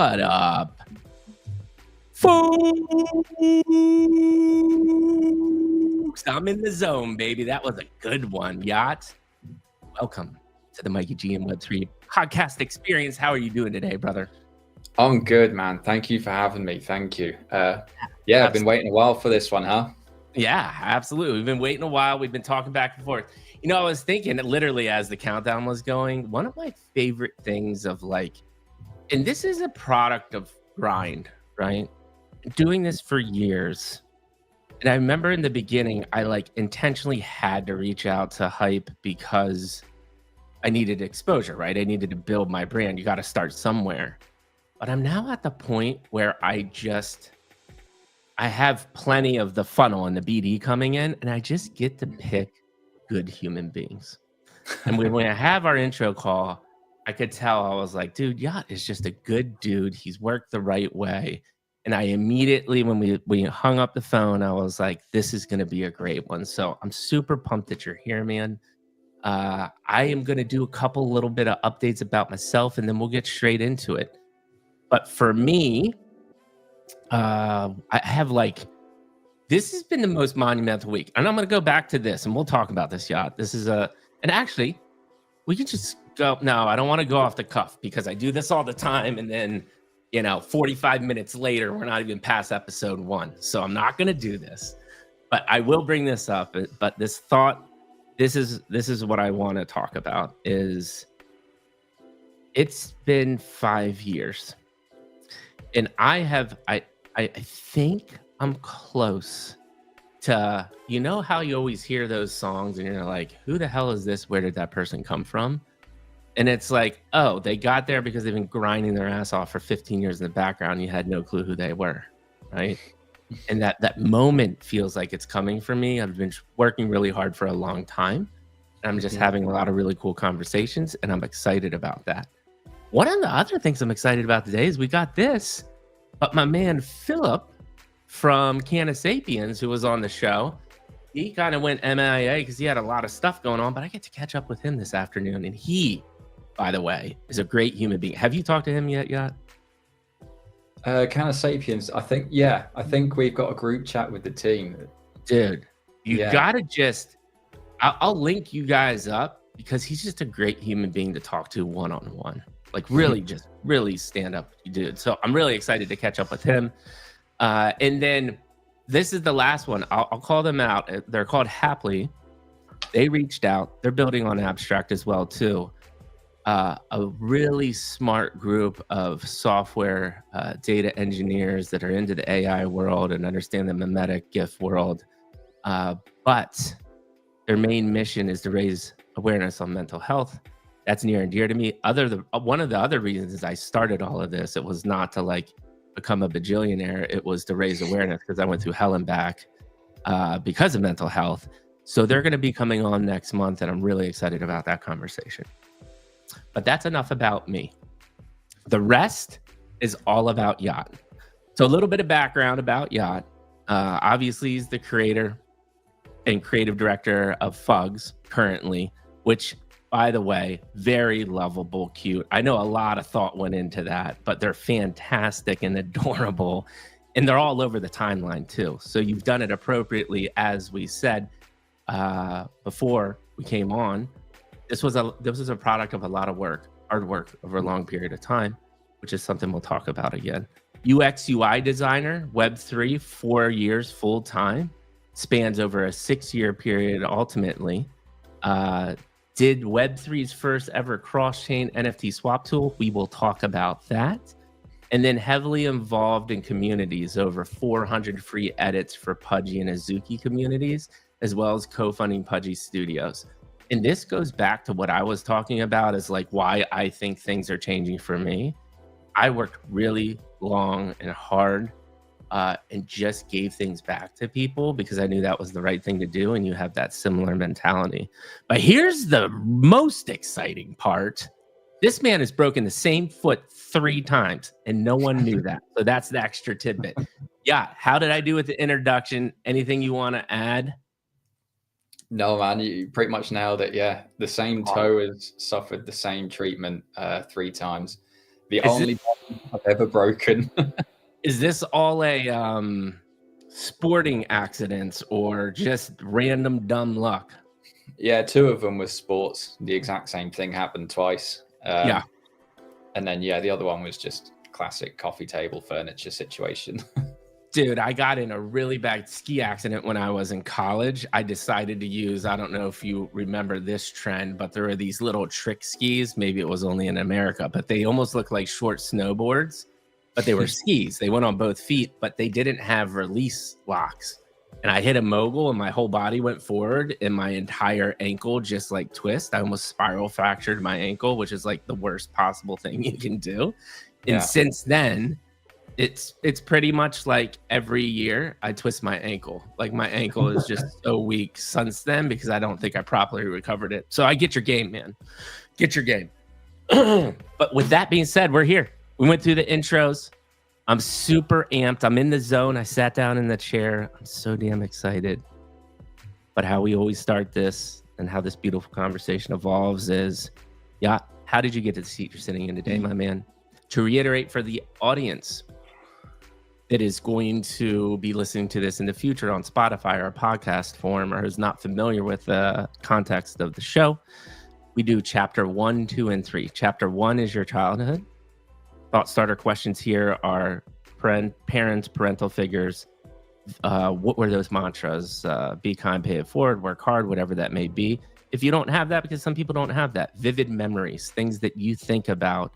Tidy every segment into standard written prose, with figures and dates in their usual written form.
What up, folks? I'm in the zone, baby. That was a good one, Yacht. Welcome to the Mikey G and web3 podcast experience. How are you doing today, brother? I'm good, man. Thank you for having me. Thank you. I've been waiting a while for this one, huh? Yeah, absolutely. We've been waiting a while. We've been talking back and forth. You know, I was thinking literally as the countdown was going, one of my favorite things of like, and this is a product of grind, right? Doing this for years. And I remember in the beginning, I like intentionally had to reach out to Hype because I needed exposure, right? I needed to build my brand. You got to start somewhere. But I'm now at the point where I have plenty of the funnel and the BD coming in, and I just get to pick good human beings. And when I have our intro call, I could tell I was like, dude, Yacht is just a good dude. He's worked the right way. And I immediately, when we hung up the phone, I was like, this is going to be a great one. So I'm super pumped that you're here, man. I am going to do a couple little bit of updates about myself, and then we'll get straight into it. But for me, I have this has been the most monumental week. And I'm going to go back to this, and we'll talk about this, Yacht. This is and actually, we can just go. No, I don't want to go off the cuff because I do this all the time. And then, 45 minutes later, we're not even past episode 1. So I'm not going to do this, but I will bring this up. But this thought, this is what I want to talk about is it's been 5 years. And I think I'm close to, how you always hear those songs and you're like, who the hell is this? Where did that person come from? And it's like, oh, they got there because they've been grinding their ass off for 15 years in the background. You had no clue who they were, right? And that moment feels like it's coming for me. I've been working really hard for a long time. And I'm just having a lot of really cool conversations, and I'm excited about that. One of the other things I'm excited about today is we got this, but my man Philip from Canna Sapiens, who was on the show, he kind of went MIA because he had a lot of stuff going on, but I get to catch up with him this afternoon. And he, by the way, is a great human being. Have you talked to him yet, Yacht? Canna Sapiens, I think we've got a group chat with the team. Dude, you gotta just, I'll link you guys up because he's just a great human being to talk to one-on-one. Like really just really stand up, dude. So I'm really excited to catch up with him. And then this is the last one. I'll call them out. They're called Happily. They reached out. They're building on Abstract as well too. A really smart group of software data engineers that are into the AI world and understand the mimetic GIF world. But their main mission is to raise awareness on mental health. That's near and dear to me. One of the other reasons is I started all of this. It was not to become a bajillionaire. It was to raise awareness because I went through hell and back because of mental health. So they're going to be coming on next month, and I'm really excited about that conversation. But that's enough about me. The rest is all about Yacht. So a little bit of background about Yacht. Obviously, he's the creator and creative director of Fugz currently, which, by the way, very lovable, cute. I know a lot of thought went into that, but they're fantastic and adorable. And they're all over the timeline too. So you've done it appropriately, as we said before we came on. This was a product of a lot of work, hard work over a long period of time, which is something we'll talk about again. UX UI designer, Web3, 4 years full time, spans over a 6-year period ultimately. Did Web3's first ever cross-chain NFT swap tool. We will talk about that. And then heavily involved in communities, over 400 free edits for Pudgy and Azuki communities, as well as co-funding Pudgy Studios. And this goes back to what I was talking about is why I think things are changing for me. I worked really long and hard and just gave things back to people because I knew that was the right thing to do. And you have that similar mentality. But here's the most exciting part. This man has broken the same foot 3 times and no one knew that. So that's the extra tidbit. Yeah. How did I do with the introduction? Anything you want to add? No, man, you pretty much nailed it. Yeah. The same toe has suffered the same treatment 3 times. The only bone I've ever broken. Is this all a sporting accidents or just random dumb luck? Yeah, 2 of them were sports. The exact same thing happened twice. Yeah. And then, yeah, the other one was just classic coffee table furniture situation. Dude, I got in a really bad ski accident when I was in college. I decided to use, I don't know if you remember this trend, but there are these little trick skis. Maybe it was only in America, but they almost look like short snowboards, but they were skis. They went on both feet, but they didn't have release locks. And I hit a mogul and my whole body went forward and my entire ankle just like twist. I almost spiral fractured my ankle, which is like the worst possible thing you can do. And since then, it's pretty much like every year I twist my ankle. Like my ankle is just so weak since then because I don't think I properly recovered it. So I get your game, man. Get your game. But with that being said, we're here. We went through the intros. I'm super amped. I'm in the zone. I sat down in the chair. I'm so damn excited. But how we always start this and how this beautiful conversation evolves is, yeah, how did you get to the seat you're sitting in today, my man? To reiterate for the audience that is going to be listening to this in the future on Spotify or podcast form or who's not familiar with the context of the show, we do chapter 1, 2, and 3. Chapter 1 is your childhood. Thought starter questions here are parents, parental figures. What were those mantras? Be kind, pay it forward, work hard, whatever that may be. If you don't have that, because some people don't have that, vivid memories, things that you think about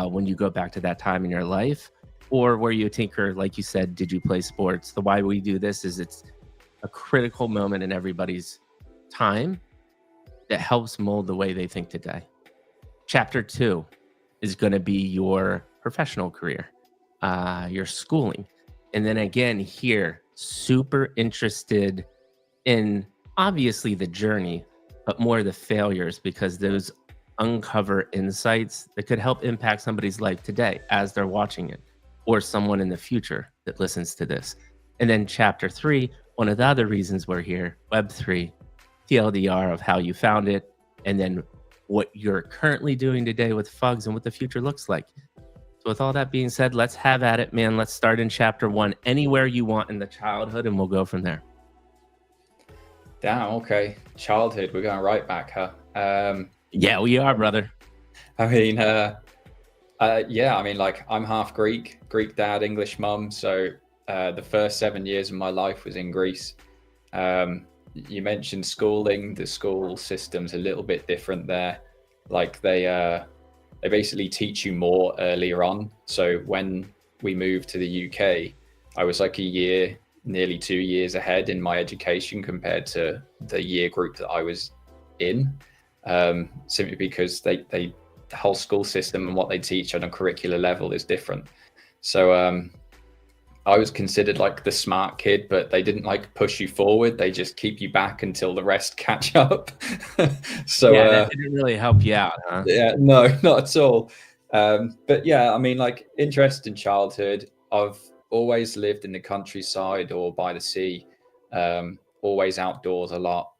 when you go back to that time in your life, or where you tinker, like you said, did you play sports? The why we do this is it's a critical moment in everybody's time that helps mold the way they think today. Chapter 2 is going to be your professional career, your schooling. And then again, here, super interested in obviously the journey, but more the failures, because those uncover insights that could help impact somebody's life today as they're watching it, or someone in the future that listens to this. And then chapter 3, one of the other reasons we're here, web3, TLDR of how you found it, and then what you're currently doing today with Fugz and what the future looks like. So with all that being said, let's have at it, man. Let's start in chapter 1, anywhere you want in the childhood, and we'll go from there. Damn, okay. Childhood, we're going right back, huh? Yeah, we are, brother. I mean, yeah, I mean, like, I'm half Greek dad, English mum. So the first 7 years of my life was in Greece. You mentioned schooling. The school system's a little bit different there. Like they basically teach you more earlier on. So when we moved to the UK, I was like a year, nearly 2 years ahead in my education compared to the year group that I was in, simply because the whole school system and what they teach on a curricular level is different. So I was considered like the smart kid, but they didn't like push you forward. They just keep you back until the rest catch up. So yeah, that didn't really help you out, huh? Yeah, no, not at all. But yeah, I mean, like, interest in childhood. I've always lived in the countryside or by the sea, always outdoors a lot.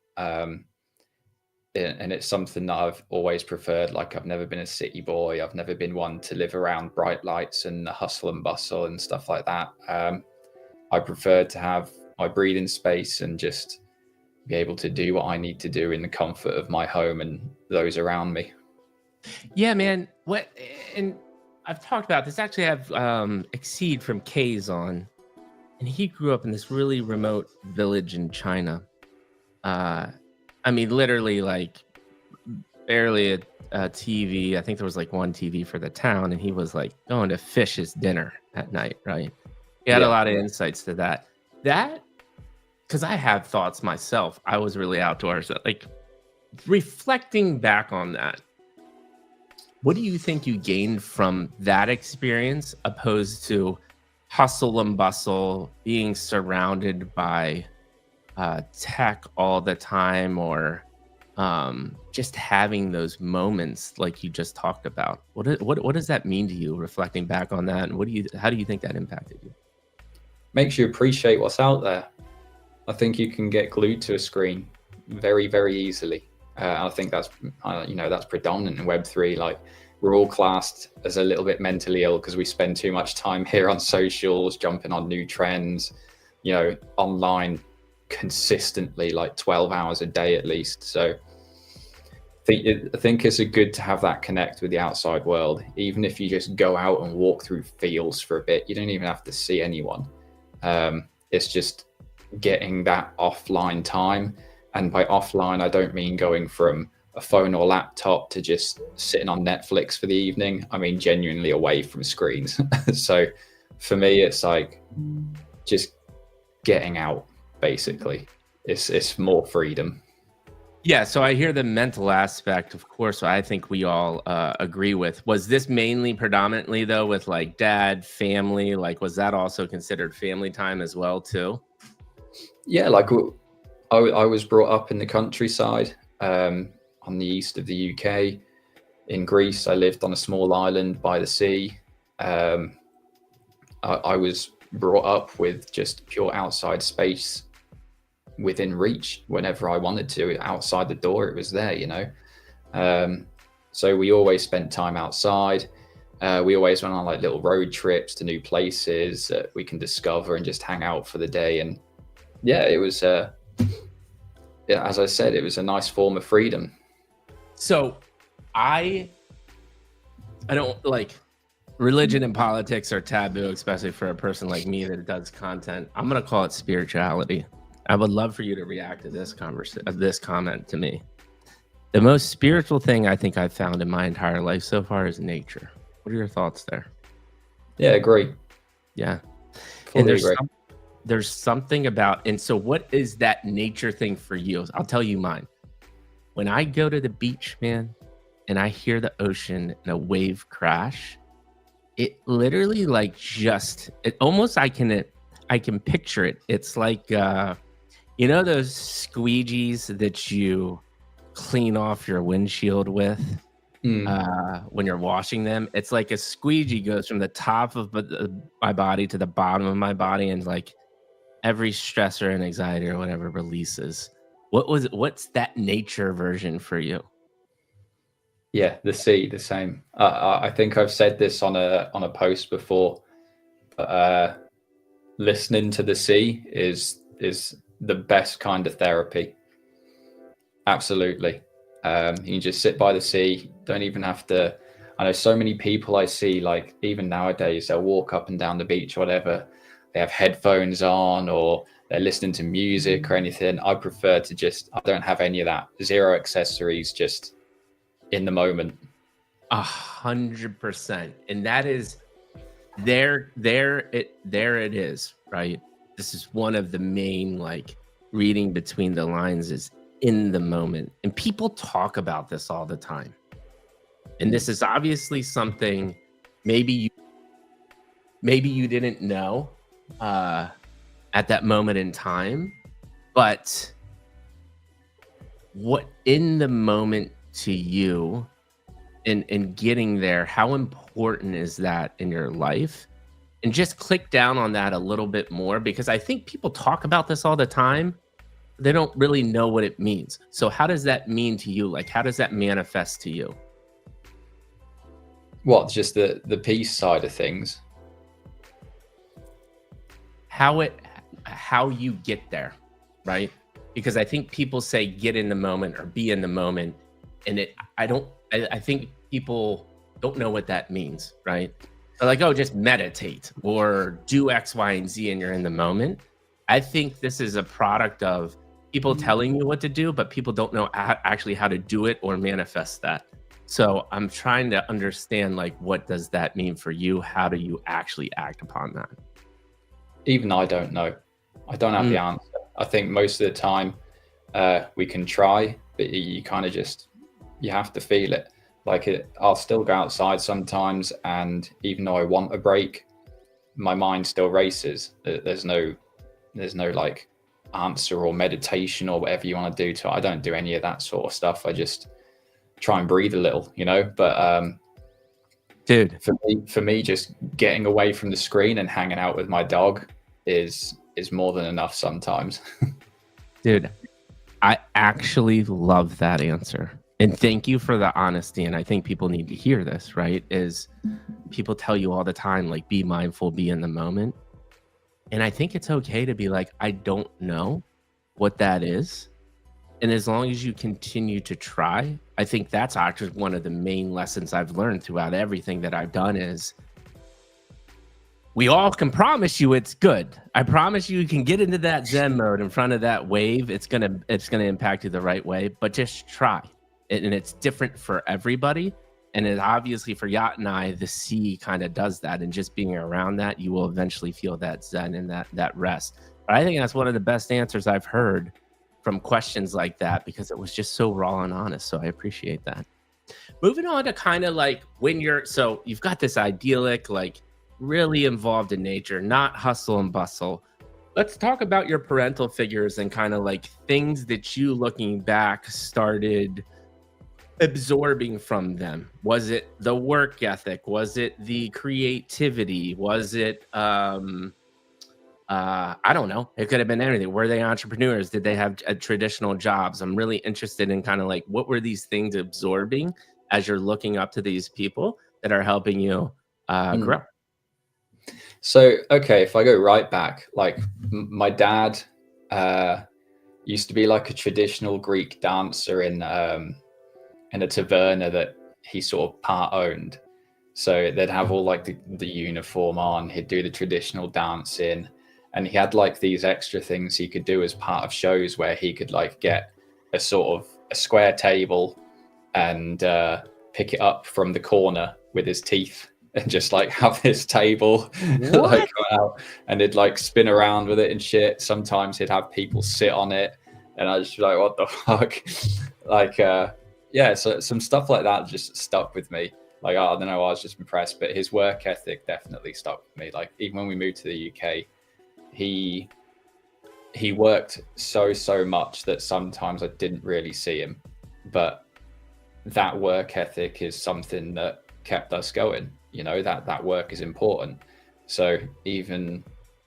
And it's something that I've always preferred. Like, I've never been a city boy. I've never been one to live around bright lights and the hustle and bustle and stuff like that. I prefer to have my breathing space and just be able to do what I need to do in the comfort of my home and those around me. Yeah, man. And I've talked about this. Actually, I have Exceed from K's on, and he grew up in this really remote village in China. I mean, literally, like, barely a TV. I think there was like one TV for the town, and he was like going to fish his dinner at night, right? He had a lot of insights to that. Because I have thoughts myself. I was really outdoors. Like, reflecting back on that, what do you think you gained from that experience opposed to hustle and bustle, being surrounded by tech all the time, or just having those moments like you just talked about? What does that mean to you, reflecting back on that, and how do you think that impacted you? Makes you appreciate what's out there. I think you can get glued to a screen very, very easily. I think that's that's predominant in Web3. Like, we're all classed as a little bit mentally ill because we spend too much time here on socials, jumping on new trends, you know, online consistently, like 12 hours a day at least. So I think it's good to have that connect with the outside world, even if you just go out and walk through fields for a bit. You don't even have to see anyone. It's just getting that offline time. And by offline, I don't mean going from a phone or laptop to just sitting on Netflix for the evening. I mean, genuinely away from screens. So for me, it's like just getting out, basically. It's more freedom. Yeah, so I hear the mental aspect, of course, I think we all agree with. Was this mainly predominantly, though, with like dad, family? Like, was that also considered family time as well, too? Yeah, like I was brought up in the countryside, on the east of the UK. In Greece, I lived on a small island by the sea. I was brought up with just pure outside space within reach whenever I wanted to. Outside the door, it was there, you know. So we always spent time outside. We always went on like little road trips to new places that we can discover and just hang out for the day. And yeah, it was, yeah, as I said, it was a nice form of freedom. So I don't like, religion and politics are taboo, especially for a person like me that does content. I'm going to call it spirituality. I would love for you to react to this this comment to me. The most spiritual thing I think I've found in my entire life so far is nature. What are your thoughts there? Yeah, agree. Yeah. Fully And agree. there's something about, and so what is that nature thing for you? I'll tell you mine. When I go to the beach, man, and I hear the ocean and a wave crash, it literally like it almost, I can picture it. It's like, you know, those squeegees that you clean off your windshield with when you're washing them? It's like a squeegee goes from the top of my body to the bottom of my body, and like every stressor and anxiety or whatever releases. What's that nature version for you? Yeah, the sea, the same. I think I've said this on a post before, but listening to the sea is the best kind of therapy. Absolutely. You can just sit by the sea. Don't even have to. I know so many people I see, like even nowadays, they'll walk up and down the beach or whatever. They have headphones on or they're listening to music or anything. I prefer to I don't have any of that. Zero accessories, just in the moment. 100%. And that is there it is, right? This is one of the main, like, reading between the lines is in the moment. And people talk about this all the time. And this is obviously something maybe you didn't know at that moment in time, but what in the moment to you and getting there, how important is that in your life? And just click down on that a little bit more, because I think people talk about this all the time. They don't really know what it means. So how does that mean to you? Like, how does that manifest to you? What, just the peace side of things? How you get there, right? Because I think people say get in the moment or be in the moment, and I think people don't know what that means, right? They're like, oh, just meditate or do X, Y, and Z, and you're in the moment. I think this is a product of people telling you what to do, but people don't know actually how to do it or manifest that. So I'm trying to understand, like, what does that mean for you? How do you actually act upon that? Even I don't know. I don't have the answer. I think most of the time we can try, but you kind of you have to feel it. Like I'll still go outside sometimes, and even though I want a break, my mind still races. There's no like answer or meditation or whatever you want to do to it. I don't do any of that sort of stuff. I just try and breathe a little, you know. But dude, for me, just getting away from the screen and hanging out with my dog is more than enough sometimes. Dude, I actually love that answer. And thank you for the honesty. And I think people need to hear this, right? Is people tell you all the time, like, be mindful, be in the moment. And I think it's okay to be like, I don't know what that is. And as long as you continue to try, I think that's actually one of the main lessons I've learned throughout everything that I've done is we all can promise you it's good. I promise you can get into that Zen mode in front of that wave. It's gonna impact you the right way, but just try. And it's different for everybody. And it obviously for Yacht and I, the sea kind of does that. And just being around that, you will eventually feel that Zen and that rest. But I think that's one of the best answers I've heard from questions like that, because it was just so raw and honest. So I appreciate that. Moving on to kind of like when so you've got this idyllic, like really involved in nature, not hustle and bustle. Let's talk about your parental figures and kind of like things that you looking back started absorbing from them. Was it the work ethic? Was it the creativity? Was it I don't know, it could have been anything. Were they entrepreneurs? Did they have traditional jobs? I'm really interested in kind of like what were these things absorbing as you're looking up to these people that are helping you grow. So okay, if I go right back, like my dad used to be like a traditional Greek dancer in a taverna that he sort of part owned. So they'd have all like the uniform on, he'd do the traditional dancing, and he had like these extra things he could do as part of shows where he could like get a sort of a square table and pick it up from the corner with his teeth and just like have this table like go out, and he'd like spin around with it and shit. Sometimes he'd have people sit on it and I just be like, what the fuck? Like yeah, so some stuff like that just stuck with me. Like, I don't know, I was just impressed, but his work ethic definitely stuck with me. Like, even when we moved to the UK, he worked so much that sometimes I didn't really see him. But that work ethic is something that kept us going. You know, that work is important. So even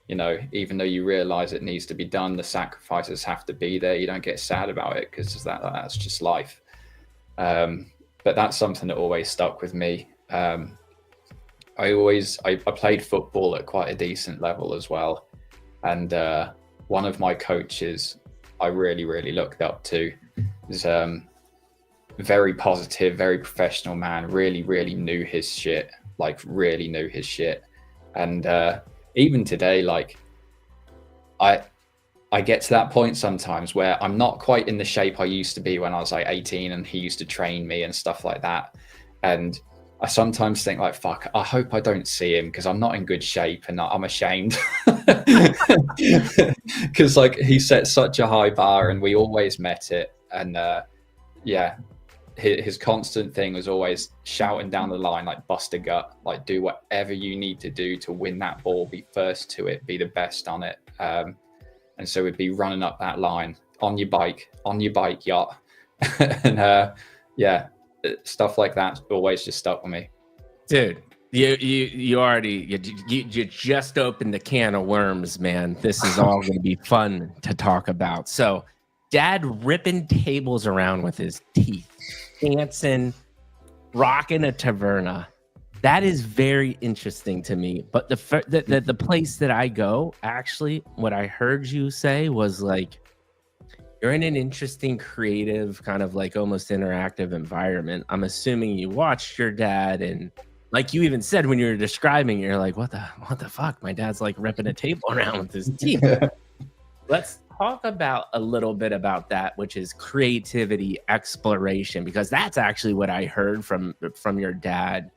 though you realize it needs to be done, the sacrifices have to be there. You don't get sad about it because that's just life. But that's something that always stuck with me. I played football at quite a decent level as well. And one of my coaches I really looked up to was very positive, very professional man, really knew his shit, really knew his shit. And even today, like I get to that point sometimes where I'm not quite in the shape I used to be when I was like 18 and he used to train me and stuff like that. And I sometimes think like, fuck, I hope I don't see him because I'm not in good shape and I'm ashamed. Because like he set such a high bar and we always met it. And yeah, his constant thing was always shouting down the line, like bust a gut, like do whatever you need to do to win that ball, be first to it, be the best on it. And so we'd be running up that line on your bike, yacht. And yeah, stuff like that always just stuck with me. Dude, you just opened the can of worms, man. This is all going to be fun to talk about. So dad ripping tables around with his teeth, dancing, rocking a taverna. That is very interesting to me. But the place that I go, actually, what I heard you say was like, you're in an interesting, creative, kind of like almost interactive environment. I'm assuming you watched your dad, and like you even said when you were describing, you're like, what the fuck? My dad's like ripping a table around with his teeth. Let's talk about a little bit about that, which is creativity, exploration, because that's actually what I heard from your dad.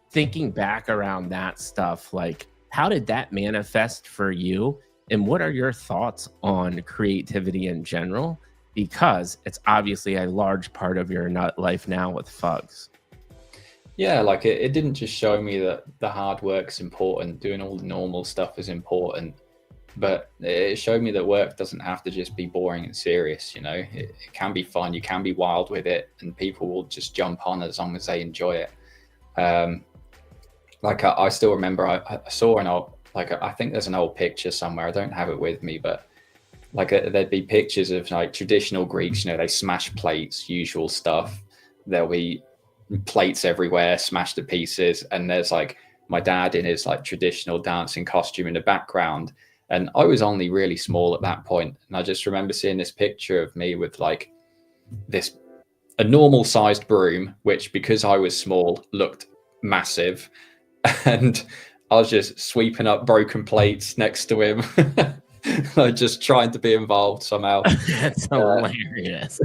Thinking back around that stuff, like how did that manifest for you? And what are your thoughts on creativity in general? Because it's obviously a large part of your life now with Fugz. Yeah, like it didn't just show me that the hard work's important, doing all the normal stuff is important, but it showed me that work doesn't have to just be boring and serious, you know? It can be fun, you can be wild with it, and people will just jump on as long as they enjoy it. Like I still remember I saw an old, like I think there's an old picture somewhere, I don't have it with me, but like there'd be pictures of like traditional Greeks, you know, they smash plates, usual stuff. there'll be plates everywhere, smashed to pieces, and there's like my dad in his like traditional dancing costume in the background. And I was only really small at that point, and I just remember seeing this picture of me with like a normal sized broom, which because I was small looked massive, and I was just sweeping up broken plates next to him. Like just trying to be involved somehow. That's hilarious.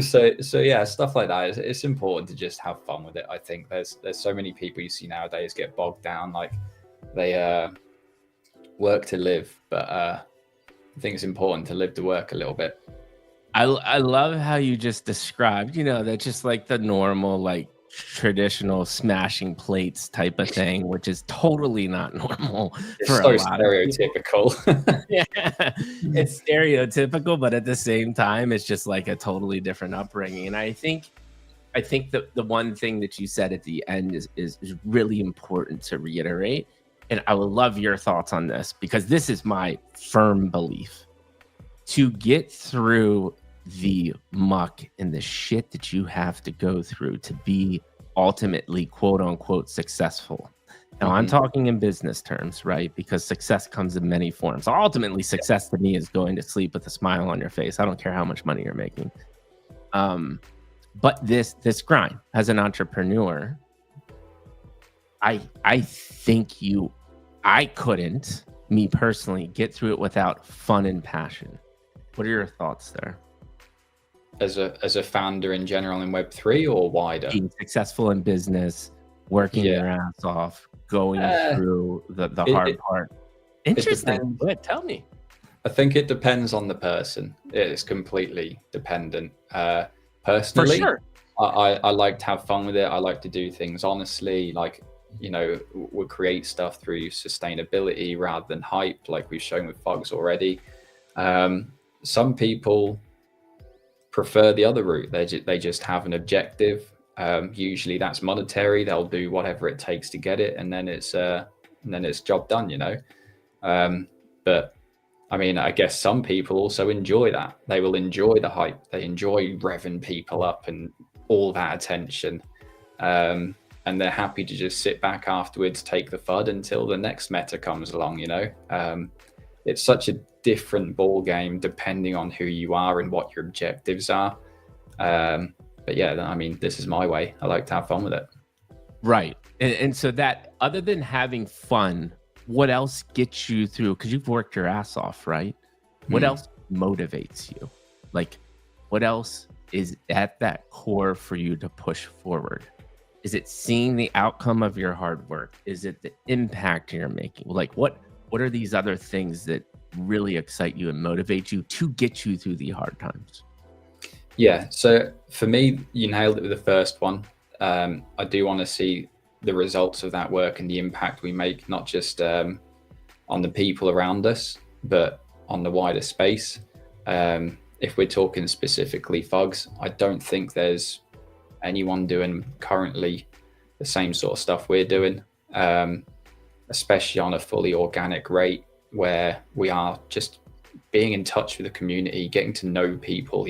So yeah, stuff like that. It's important to just have fun with it. I think there's so many people you see nowadays get bogged down, like they work to live, but I think it's important to live to work a little bit. I love how you just described, that's just like the normal, like traditional smashing plates type of thing, which is totally not normal. It's for so a lot stereotypical. Yeah, it's stereotypical, but at the same time, it's just like a totally different upbringing. And I think that the one thing that you said at the end is really important to reiterate. And I would love your thoughts on this, because this is my firm belief. To get through the muck and the shit that you have to go through to be ultimately quote unquote successful. Now I'm talking in business terms, right? Because success comes in many forms. Ultimately, success to me is going to sleep with a smile on your face. I don't care how much money you're making. But this grind as an entrepreneur, I think I couldn't, me personally, get through it without fun and passion. What are your thoughts there? As a founder in general in Web3 or wider? Being successful in business, working your ass off, going through the hard part. Interesting. But tell me. I think it depends on the person. It's completely dependent. Personally, for sure. I like to have fun with it. I like to do things honestly. Like, we'll create stuff through sustainability rather than hype, like we've shown with Fugz already. Some people prefer the other route. They just have an objective. Usually that's monetary. They'll do whatever it takes to get it, and then it's job done. But I mean, I guess some people also enjoy that. They will enjoy the hype. They enjoy revving people up and all that attention. And they're happy to just sit back afterwards, take the FUD until the next meta comes along. It's such a different ball game depending on who you are and what your objectives are. But yeah, I mean, this is my way. I like to have fun with it. Right. And so that, other than having fun, what else gets you through? Because you've worked your ass off, right? What else motivates you? Like, what else is at that core for you to push forward? Is it seeing the outcome of your hard work? Is it the impact you're making? Like, what are these other things that really excite you and motivate you to get you through the hard times? Yeah. So for me, you nailed it with the first one. I do want to see the results of that work and the impact we make, not just on the people around us, but on the wider space. If we're talking specifically Fugz, I don't think there's anyone doing currently the same sort of stuff we're doing, especially on a fully organic rate, where we are just being in touch with the community, getting to know people.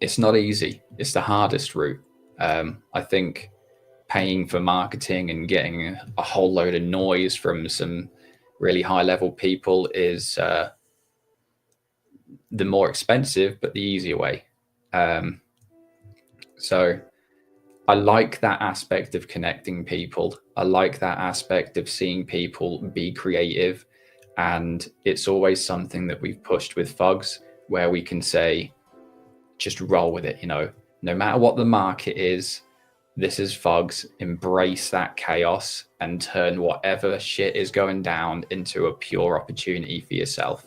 It's not easy. It's the hardest route. I think paying for marketing and getting a whole load of noise from some really high level people is the more expensive, but the easier way. So I like that aspect of connecting people. I like that aspect of seeing people be creative. And it's always something that we've pushed with Fugz, where we can say, just roll with it, no matter what the market is, this is Fugz. Embrace that chaos and turn whatever shit is going down into a pure opportunity for yourself.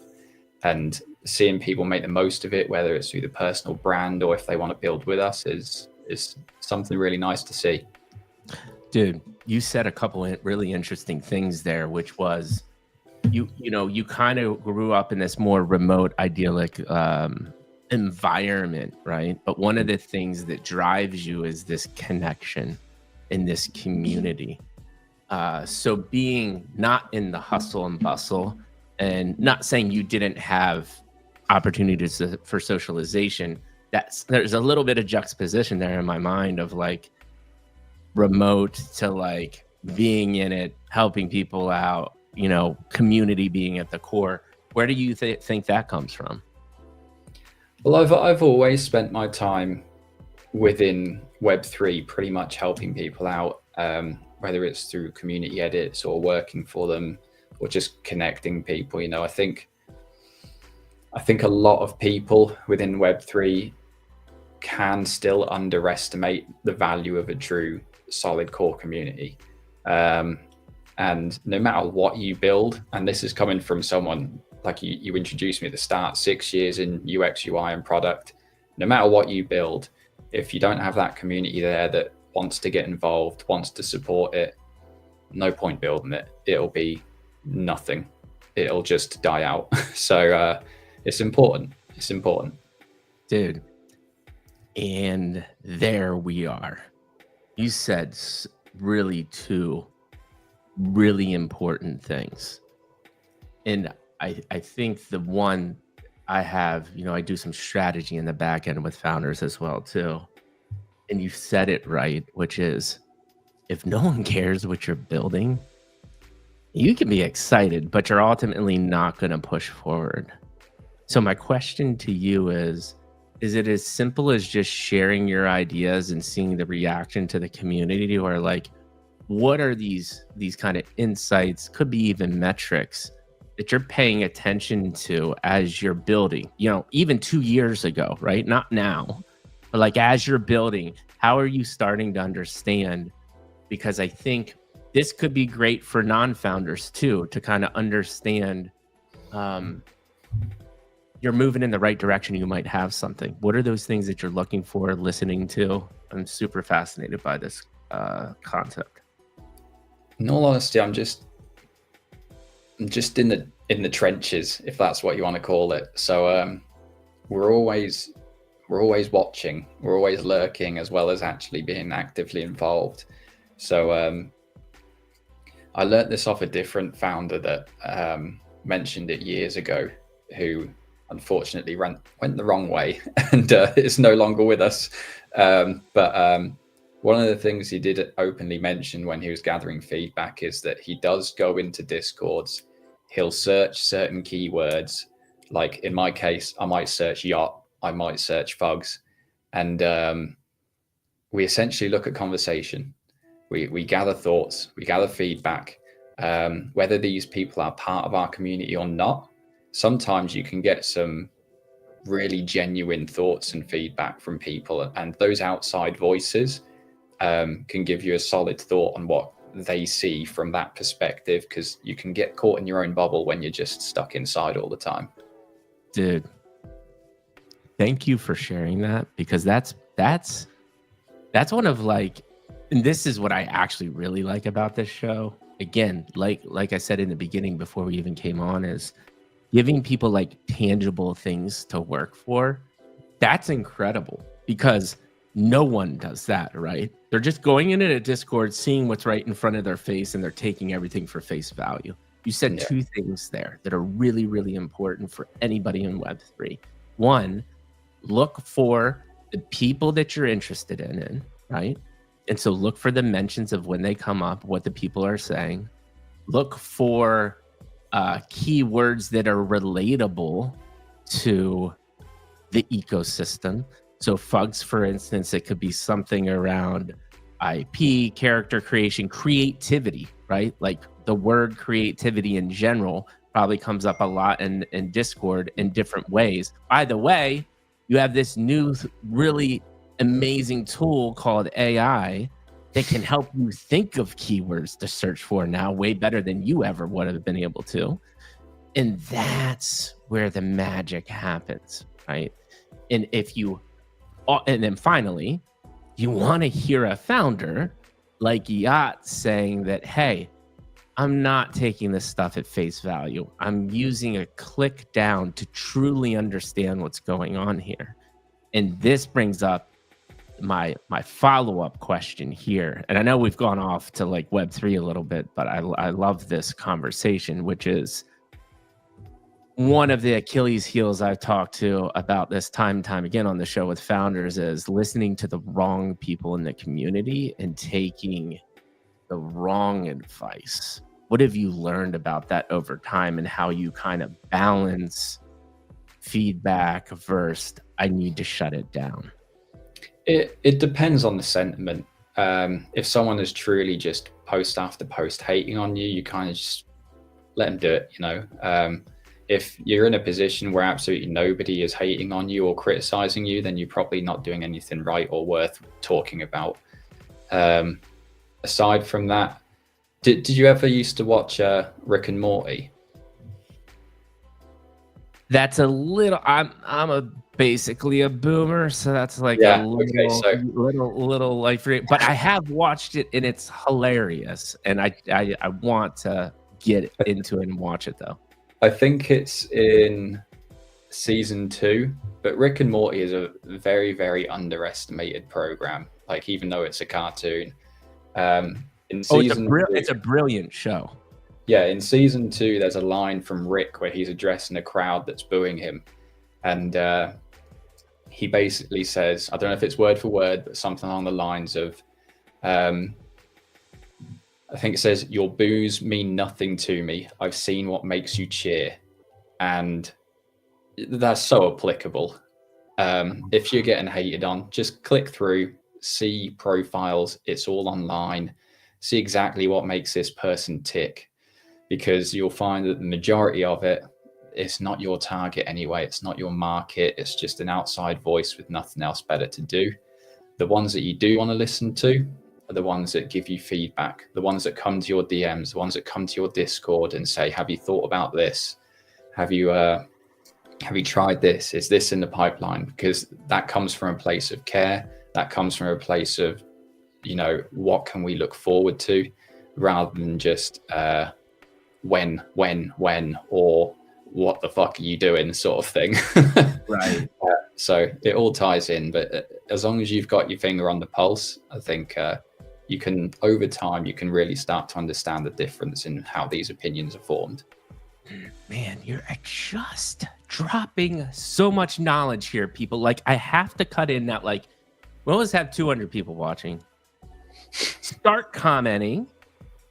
And seeing people make the most of it, whether it's through the personal brand or if they want to build with us, is something really nice to see. Dude, you said a couple of really interesting things there, which was you kind of grew up in this more remote, idyllic environment, right? But one of the things that drives you is this connection in this community. So being not in the hustle and bustle, and not saying you didn't have opportunities for socialization, there's a little bit of juxtaposition there in my mind of like remote to like being in it, helping people out, you know, community being at the core. Where do you think that comes from? Well, I've always spent my time within Web3 pretty much helping people out, whether it's through community edits or working for them or just connecting people. You know, I think a lot of people within Web3 can still underestimate the value of a true solid core community. And no matter what you build, and this is coming from someone like you introduced me at the start, 6 years in UX, UI and product, no matter what you build, if you don't have that community there that wants to get involved, wants to support it, no point building it. It'll be nothing. It'll just die out. So it's important. It's important. Dude. And there we are. You said really two really important things. And I think the one I have, you know, I do some strategy in the back end with founders as well too. And you said it right, which is if no one cares what you're building, you can be excited, but you're ultimately not going to push forward. So my question to you is it as simple as just sharing your ideas and seeing the reaction to the community, or like, what are these kind of insights, could be even metrics that you're paying attention to as you're building, you know, even 2 years ago, right? Not now, but like as you're building, how are you starting to understand? Because I think this could be great for non-founders too, to kind of understand you're moving in the right direction. You might have something. What are those things that you're looking for, listening to? I'm super fascinated by this concept. In all honesty, I'm just in the trenches, if that's what you want to call it. So we're always watching, we're always lurking, as well as actually being actively involved. So I learned this off a different founder that mentioned it years ago, who unfortunately went the wrong way and is no longer with us. But one of the things he did openly mention when he was gathering feedback is that he does go into Discords. He'll search certain keywords. Like in my case, I might search yacht, I might search Fugz. And we essentially look at conversation. We gather thoughts, we gather feedback, whether these people are part of our community or not. Sometimes you can get some really genuine thoughts and feedback from people, and those outside voices can give you a solid thought on what they see from that perspective, because you can get caught in your own bubble when you're just stuck inside all the time. Dude, thank you for sharing that, because that's one of like, and this is what I actually really like about this show. Again, like I said in the beginning before we even came on, is giving people like tangible things to work for. That's incredible, because no one does that, right? They're just going into a Discord, seeing what's right in front of their face, and they're taking everything for face value. You said two things there that are really, really important for anybody in Web3. One, look for the people that you're interested in, right? And so look for the mentions of when they come up, what the people are saying. Look for keywords that are relatable to the ecosystem. So Fugz, for instance, it could be something around IP, character creation, creativity, right? Like the word creativity in general probably comes up a lot in Discord in different ways. By the way, you have this new really amazing tool called AI that can help you think of keywords to search for now, way better than you ever would have been able to. And that's where the magic happens, right? And then finally, you want to hear a founder like Yacht saying that, hey, I'm not taking this stuff at face value. I'm using a click down to truly understand what's going on here. And this brings up my follow-up question here. And I know we've gone off to like Web3 a little bit, but I love this conversation, which is one of the Achilles heels I've talked to about this time and time again on the show with founders is listening to the wrong people in the community and taking the wrong advice. What have you learned about that over time, and how you kind of balance feedback versus I need to shut it down? It depends on the sentiment. If someone is truly just post after post hating on you, you kind of just let them do it, you know. If you're in a position where absolutely nobody is hating on you or criticizing you, then you're probably not doing anything right or worth talking about. Aside from that, did you ever used to watch Rick and Morty? That's a little. I'm basically a boomer, so that's like a little like. But I have watched it, and it's hilarious, and I want to get into it and watch it though. I think it's in season 2, but Rick and Morty is a very, very underestimated program. Like, even though it's a cartoon, in season it's a brilliant show. Yeah, in season 2, there's a line from Rick where he's addressing a crowd that's booing him, and he basically says, I don't know if it's word for word, but something along the lines of, I think it says, "Your boos mean nothing to me. I've seen what makes you cheer." And that's so applicable. If you're getting hated on, just click through, see profiles. It's all online. See exactly what makes this person tick, because you'll find that the majority of it, it's not your target anyway. It's not your market. It's just an outside voice with nothing else better to do. The ones that you do want to listen to are the ones that give you feedback, the ones that come to your DMs, the ones that come to your Discord and say, have you thought about this? Have you tried this? Is this in the pipeline? Because that comes from a place of care. That comes from a place of, you know, what can we look forward to, rather than just when, or what the fuck are you doing sort of thing. Right. So it all ties in, but as long as you've got your finger on the pulse, I think you can, over time, you can really start to understand the difference in how these opinions are formed. Man, you're just dropping so much knowledge here, people. Like, I have to cut in that, like, we always have 200 people watching. Start commenting.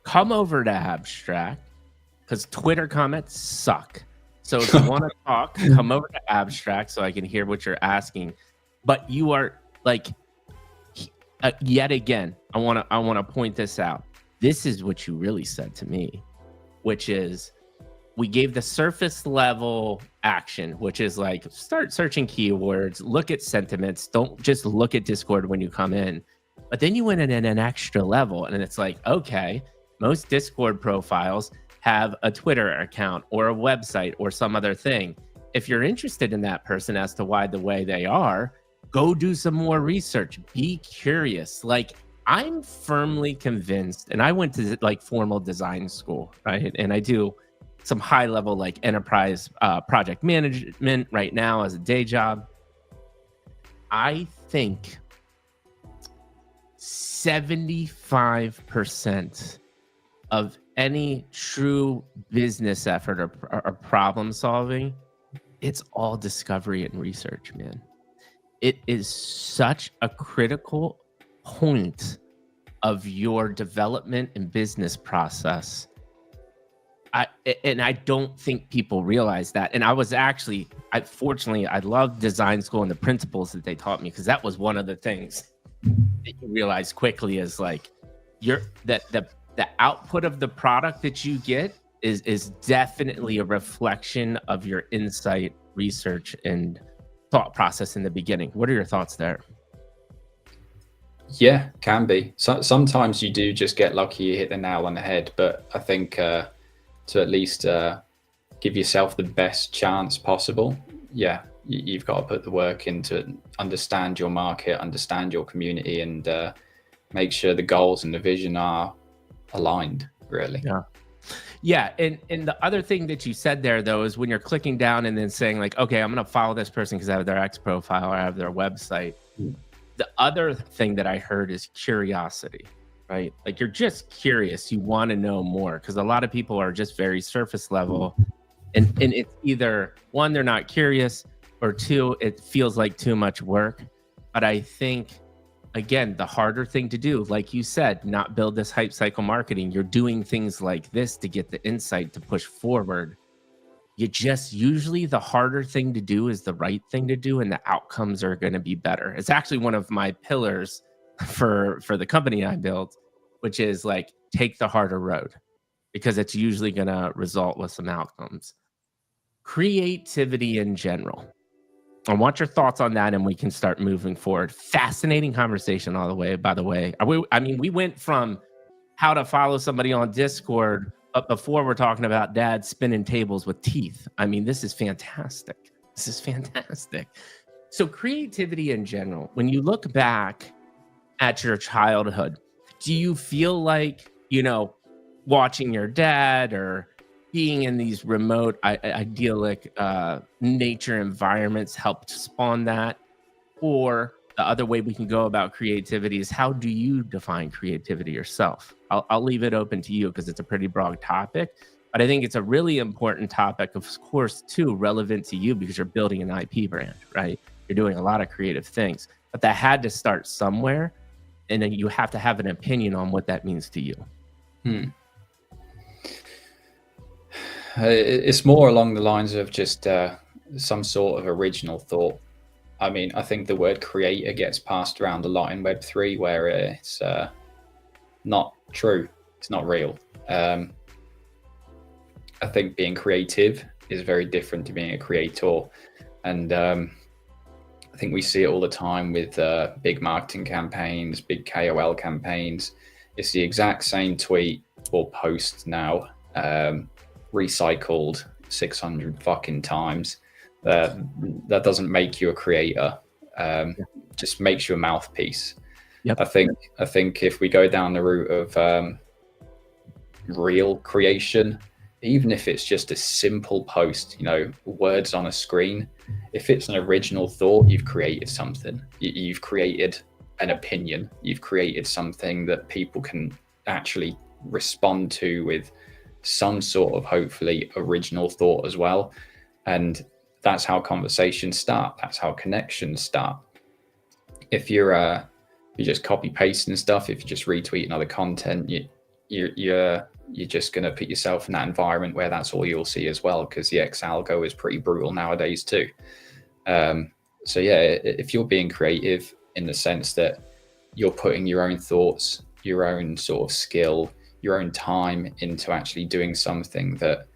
Come over to Abstract, because Twitter comments suck. So if you want to talk, come over to Abstract so I can hear what you're asking. But you are like, yet again, I want to point this out. This is what you really said to me, which is, we gave the surface level action, which is like, start searching keywords, look at sentiments. Don't just look at Discord when you come in. But then you went in at an extra level, and it's like, okay, most Discord profiles have a Twitter account or a website or some other thing. If you're interested in that person as to why the way they are, go do some more research. Be curious. Like, I'm firmly convinced, and I went to like formal design school, right? And I do some high level like enterprise project management right now as a day job. I think 75% of any true business effort or problem solving, it's all discovery and research, man. It is such a critical point of your development and business process. I don't think people realize that. And I was actually, fortunately, I loved design school and the principles that they taught me, because that was one of the things that you realize quickly is like, the output of the product that you get is definitely a reflection of your insight, research, and thought process in the beginning. What are your thoughts there? Yeah, can be. So, sometimes you do just get lucky, you hit the nail on the head. But I think to at least give yourself the best chance possible, yeah, you've got to put the work in to understand your market, understand your community, and make sure the goals and the vision are aligned, really. Yeah. And the other thing that you said there, though, is when you're clicking down and then saying like, okay, I'm going to follow this person because I have their X profile or I have their website. The other thing that I heard is curiosity, right? Like, you're just curious. You want to know more, because a lot of people are just very surface level. And it's either one, they're not curious, or two, it feels like too much work. But I think, again, the harder thing to do, like you said, not build this hype cycle marketing. You're doing things like this to get the insight to push forward. You just usually the harder thing to do is the right thing to do, and the outcomes are going to be better. It's actually one of my pillars for the company I built, which is like take the harder road, because it's usually going to result with some outcomes. Creativity in general. I want your thoughts on that, and we can start moving forward. Fascinating conversation all the way, by the way. I mean, we went from how to follow somebody on Discord, but before we're talking about dad spinning tables with teeth. I mean, this is fantastic. This is fantastic. So creativity in general, when you look back at your childhood, do you feel like, watching your dad or being in these remote, idyllic nature environments helped spawn that? Or the other way we can go about creativity is, how do you define creativity yourself? I'll leave it open to you because it's a pretty broad topic, but I think it's a really important topic, of course, too, relevant to you because you're building an IP brand, right? You're doing a lot of creative things, but that had to start somewhere, and then you have to have an opinion on what that means to you. It's more along the lines of just some sort of original thought. I mean, I think the word creator gets passed around a lot in web3, where it's not true. It's not real. I think being creative is very different to being a creator. And I think we see it all the time with big marketing campaigns, big KOL campaigns. It's the exact same tweet or post now, recycled 600 fucking times. That doesn't make you a creator. Just makes you a mouthpiece. Yep. I think if we go down the route of real creation, even if it's just a simple post, words on a screen, if it's an original thought, you've created something. You've created an opinion. You've created something that people can actually respond to with some sort of, hopefully, original thought as well. And that's how conversations start. That's how connections start. If you're just copy pasting stuff, if you're just retweeting other content, you're just going to put yourself in that environment where that's all you'll see as well, because the X algo is pretty brutal nowadays too. So yeah, if you're being creative in the sense that you're putting your own thoughts, your own sort of skill, your own time into actually doing something that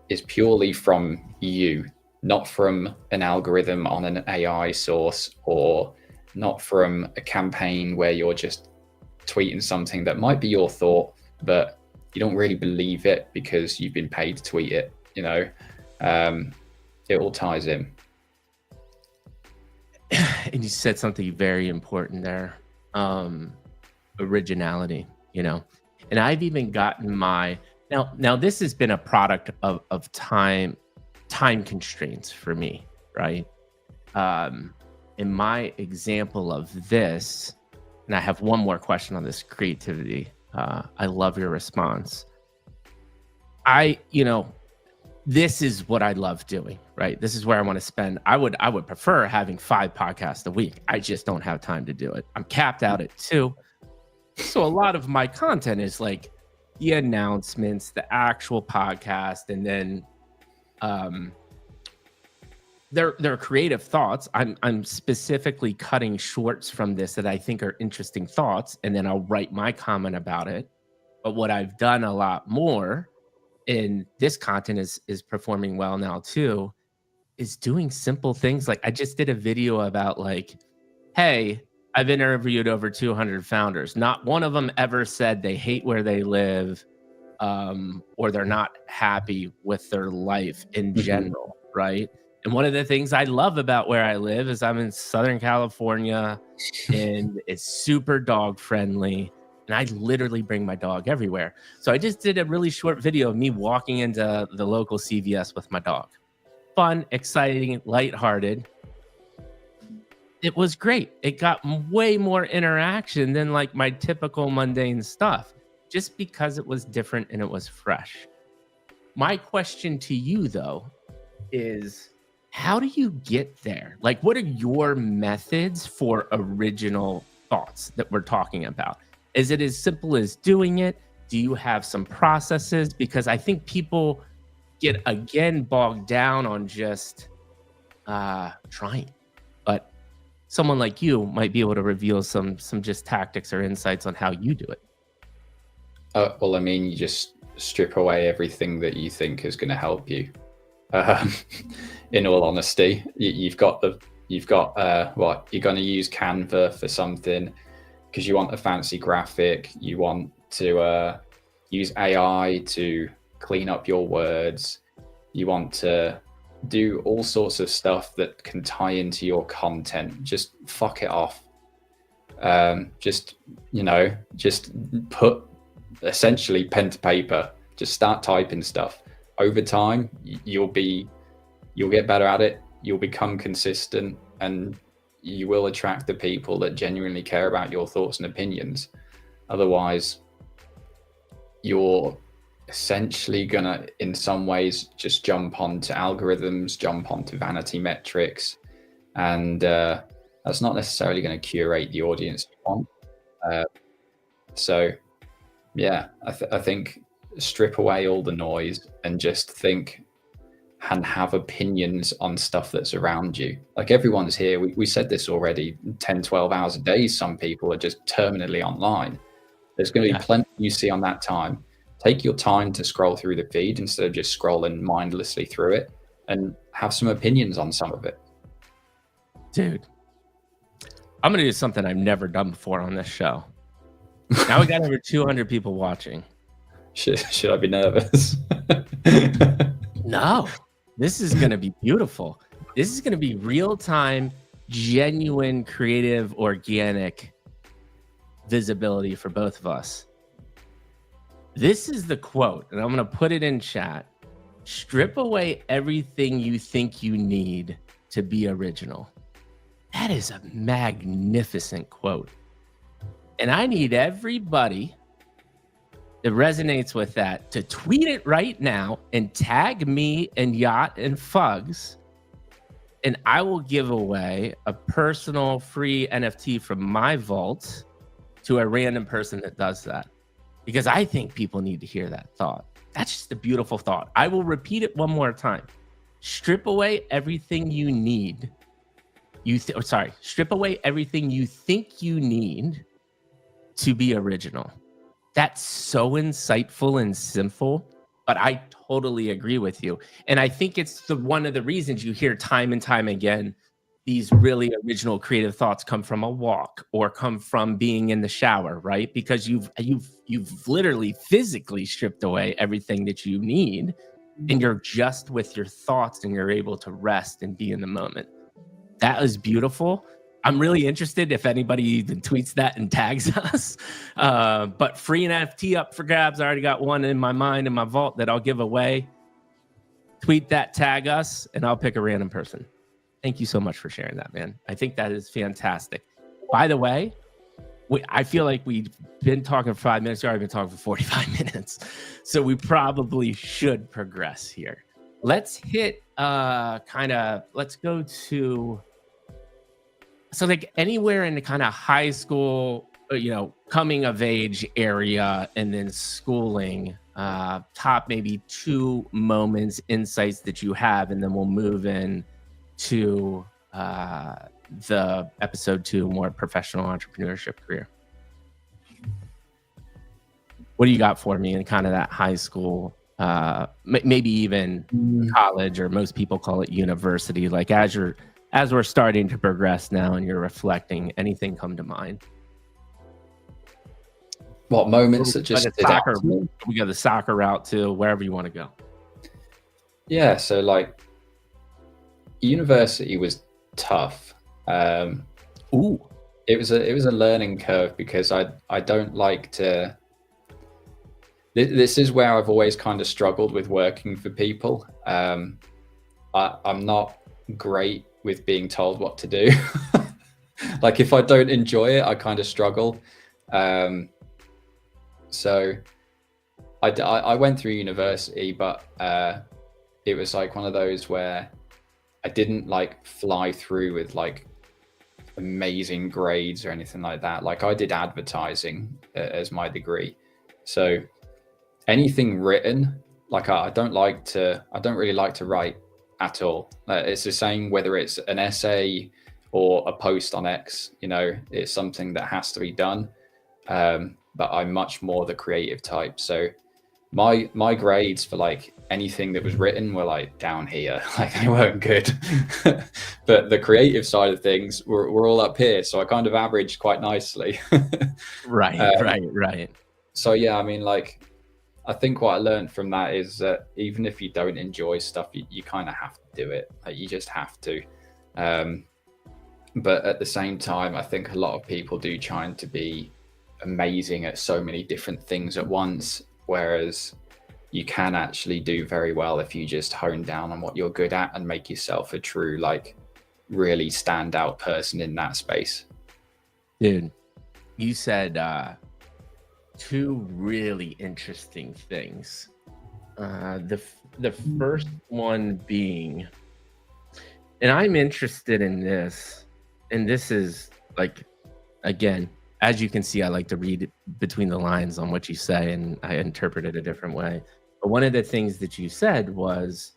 is purely from you, not from an algorithm on an AI source, or not from a campaign where you're just tweeting something that might be your thought, but you don't really believe it because you've been paid to tweet it, it all ties in. And you said something very important there. Originality, and I've even gotten now this has been a product of time constraints for me, right? In my example of this, and I have one more question on this creativity. I love your response. This is what I love doing, right? This is where I want to spend. I would prefer having 5 podcasts a week. I just don't have time to do it. I'm capped out at 2. So a lot of my content is like the announcements, the actual podcast, and then they're creative thoughts. I'm specifically cutting shorts from this that I think are interesting thoughts, and then I'll write my comment about it. But what I've done a lot more, and this content is performing well now too, is doing simple things. Like I just did a video about like, hey, I've interviewed over 200 founders. Not one of them ever said they hate where they live, or they're not happy with their life in general, right? And one of the things I love about where I live is I'm in Southern California, and it's super dog friendly. And I literally bring my dog everywhere. So I just did a really short video of me walking into the local CVS with my dog. Fun, exciting, lighthearted. It was great. It got way more interaction than like my typical mundane stuff, just because it was different and it was fresh. My question to you though is, how do you get there? Like, what are your methods for original thoughts that we're talking about? Is it as simple as doing it? Do you have some processes? Because I think people get again bogged down on just trying. But someone like you might be able to reveal some just tactics or insights on how you do it. Well, I mean, you just strip away everything that you think is going to help you. In all honesty, you've got what you're going to use Canva for something because you want a fancy graphic. You want to use AI to clean up your words. You want to do all sorts of stuff that can tie into your content. Just fuck it off. Just put essentially pen to paper. Just start typing stuff. Over time, you'll get better at it. You'll become consistent, and you will attract the people that genuinely care about your thoughts and opinions. Otherwise, you're essentially gonna, in some ways, just jump onto algorithms, jump onto vanity metrics, and that's not necessarily going to curate the audience you want. So, yeah, I think strip away all the noise and just think and have opinions on stuff that's around you. Like, everyone's here. We said this already, 10, 12 hours a day. Some people are just terminally online. There's going to be plenty you see on that time. Take your time to scroll through the feed instead of just scrolling mindlessly through it, and have some opinions on some of it. Dude, I'm going to do something I've never done before on this show. Now we got over 200 people watching. Should I be nervous? No, this is going to be beautiful. This is going to be real-time, genuine, creative, organic visibility for both of us. This is the quote, and I'm going to put it in chat. Strip away everything you think you need to be original. That is a magnificent quote. And I need everybody that resonates with that to tweet it right now and tag me and Yacht and Fugz, and I will give away a personal free NFT from my vault to a random person that does that. Because I think people need to hear that thought. That's just a beautiful thought. I will repeat it one more time. Strip away everything you need. Strip away everything you think you need to be original. That's so insightful and simple, but I totally agree with you. And I think it's one of the reasons you hear time and time again, these really original creative thoughts come from a walk or come from being in the shower, right? Because you've literally physically stripped away everything that you need, and you're just with your thoughts, and you're able to rest and be in the moment. That is beautiful. I'm really interested if anybody even tweets that and tags us. But free NFT up for grabs. I already got one in my mind in my vault that I'll give away. Tweet that, tag us, and I'll pick a random person. Thank you so much for sharing that, man. I think that is fantastic. By the way, I feel like we've been talking for 5 minutes. We've already been talking for 45 minutes. So we probably should progress here. Let's hit let's go to, so like anywhere in the kind of high school, coming of age area, and then schooling, top maybe 2 moments, insights that you have, and then we'll move in to the episode 2, more professional entrepreneurship career. What do you got for me in kind of that high school, maybe even college, or most people call it university, like as we're starting to progress now and you're reflecting, anything come to mind? What moments that just stood out to me? We got the soccer route too, wherever you want to go. Yeah, so like university was tough. It was a learning curve, because I don't like to. This is where I've always kind of struggled with working for people. I'm not great with being told what to do. Like, if I don't enjoy it, I kind of struggle. So I went through university, but it was like one of those where I didn't like fly through with like amazing grades or anything like that. Like I did advertising as my degree, so anything written, like I don't really like to write at all. It's the same whether it's an essay or a post on X. You know, it's something that has to be done. But I'm much more the creative type. So my grades for like anything that was written were like down here, like they weren't good. But the creative side of things were all up here, so I kind of averaged quite nicely. Right. So yeah, I mean, like, I think what I learned from that is that even if you don't enjoy stuff, you kind of have to do it. Like, you just have to. But at the same time, I think a lot of people do trying to be amazing at so many different things at once, whereas you can actually do very well if you just hone down on what you're good at and make yourself a true, like, really standout person in that space. Dude, you said two really interesting things. The first one being, and I'm interested in this, and this is like, again, as you can see, I like to read between the lines on what you say, and I interpret it a different way. But one of the things that you said was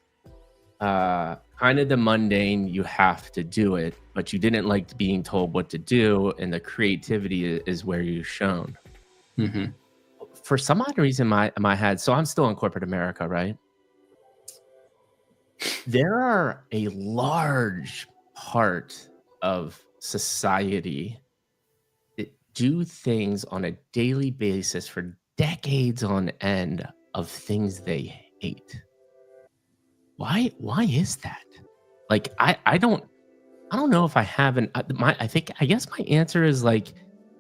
kind of the mundane, you have to do it, but you didn't like being told what to do, and the creativity is where you've shown. Mm-hmm. For some odd reason, my head, so I'm still in corporate America, right? There are a large part of society that do things on a daily basis for decades on end of things they hate. Why is that? Like, I don't know if I haven't. I guess my answer is like,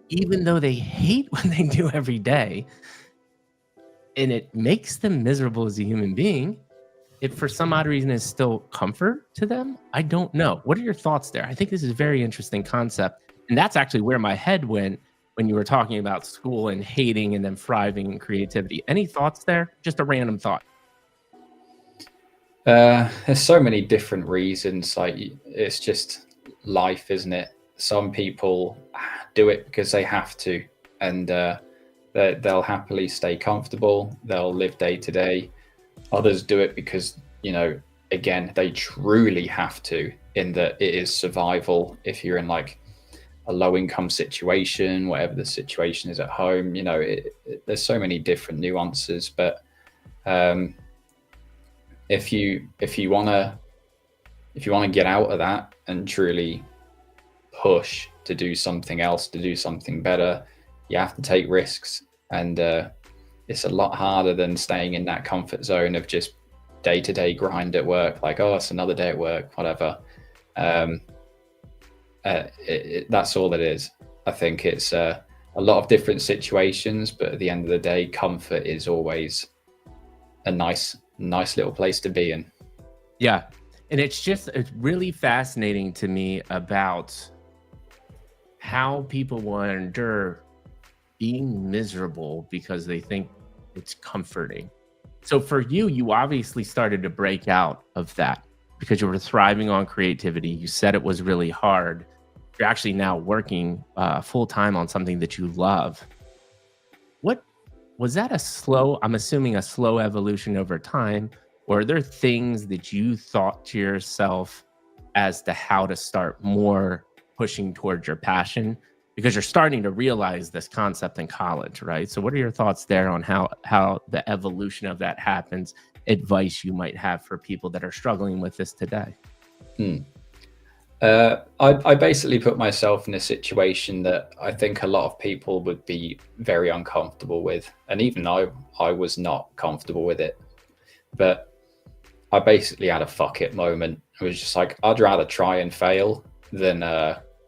even though they hate what they do every day, and it makes them miserable as a human being, it for some odd reason is still comfort to them. I don't know. What are your thoughts there? I think this is a very interesting concept, and that's actually where my head went when you were talking about school and hating and then thriving in creativity. Any thoughts there? Just a random thought. There's so many different reasons. Like, it's just life, isn't it? Some people do it because they have to, and they'll happily stay comfortable. They'll live day to day. Others do it because, you know, again, they truly have to, in that it is survival. If you're in like a low income situation, whatever the situation is at home, you know, there's so many different nuances. But if you want to get out of that and truly push to do something else, to do something better, you have to take risks. And it's a lot harder than staying in that comfort zone of just day-to-day grind at work, like, oh, it's another day at work, whatever. That's all it is. I think it's a lot of different situations, but at the end of the day, comfort is always a nice little place to be in. Yeah. And it's really fascinating to me about how people will endure being miserable because they think it's comforting. So for you, you obviously started to break out of that because you were thriving on creativity. You said it was really hard. You're actually now working full time on something that you love. What was that I'm assuming a slow evolution over time, or are there things that you thought to yourself as to how to start more pushing towards your passion? Because you're starting to realize this concept in college, right? So what are your thoughts there on how the evolution of that happens, advice you might have for people that are struggling with this today? I basically put myself in a situation that I think a lot of people would be very uncomfortable with. And even I was not comfortable with it. But I basically had a fuck it moment. It was just like, I'd rather try and fail than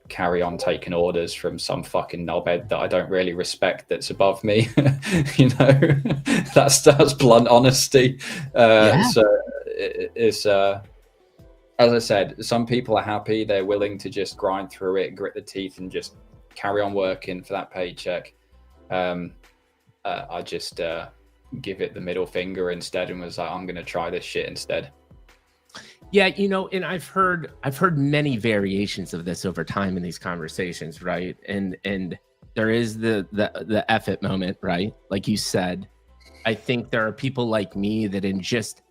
carry on taking orders from some fucking knobhead that I don't really respect that's above me. You know, that's blunt honesty. So it's as I said, some people are happy. They're willing to just grind through it, grit the teeth, and just carry on working for that paycheck. I just give it the middle finger instead and was like, I'm going to try this shit instead. Yeah, and I've heard many variations of this over time in these conversations, right? And there is the F it moment, right? Like you said, I think there are people like me that in just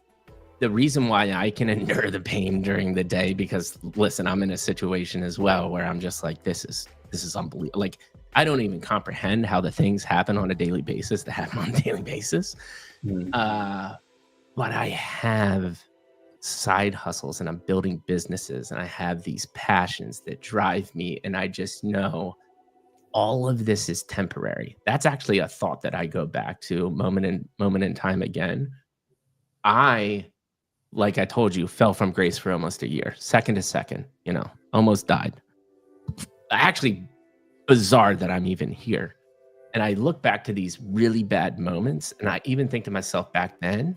the reason why I can endure the pain during the day, because listen, I'm in a situation as well where I'm just like, this is unbelievable. Like, I don't even comprehend how the things happen on a daily basis that happen on a daily basis. But I have side hustles and I'm building businesses and I have these passions that drive me. And I just know all of this is temporary. That's actually a thought that I go back to moment in time again. Like I told you, fell from grace for almost a year, second to second, almost died. Actually, bizarre that I'm even here. And I look back to these really bad moments, and I even think to myself back then,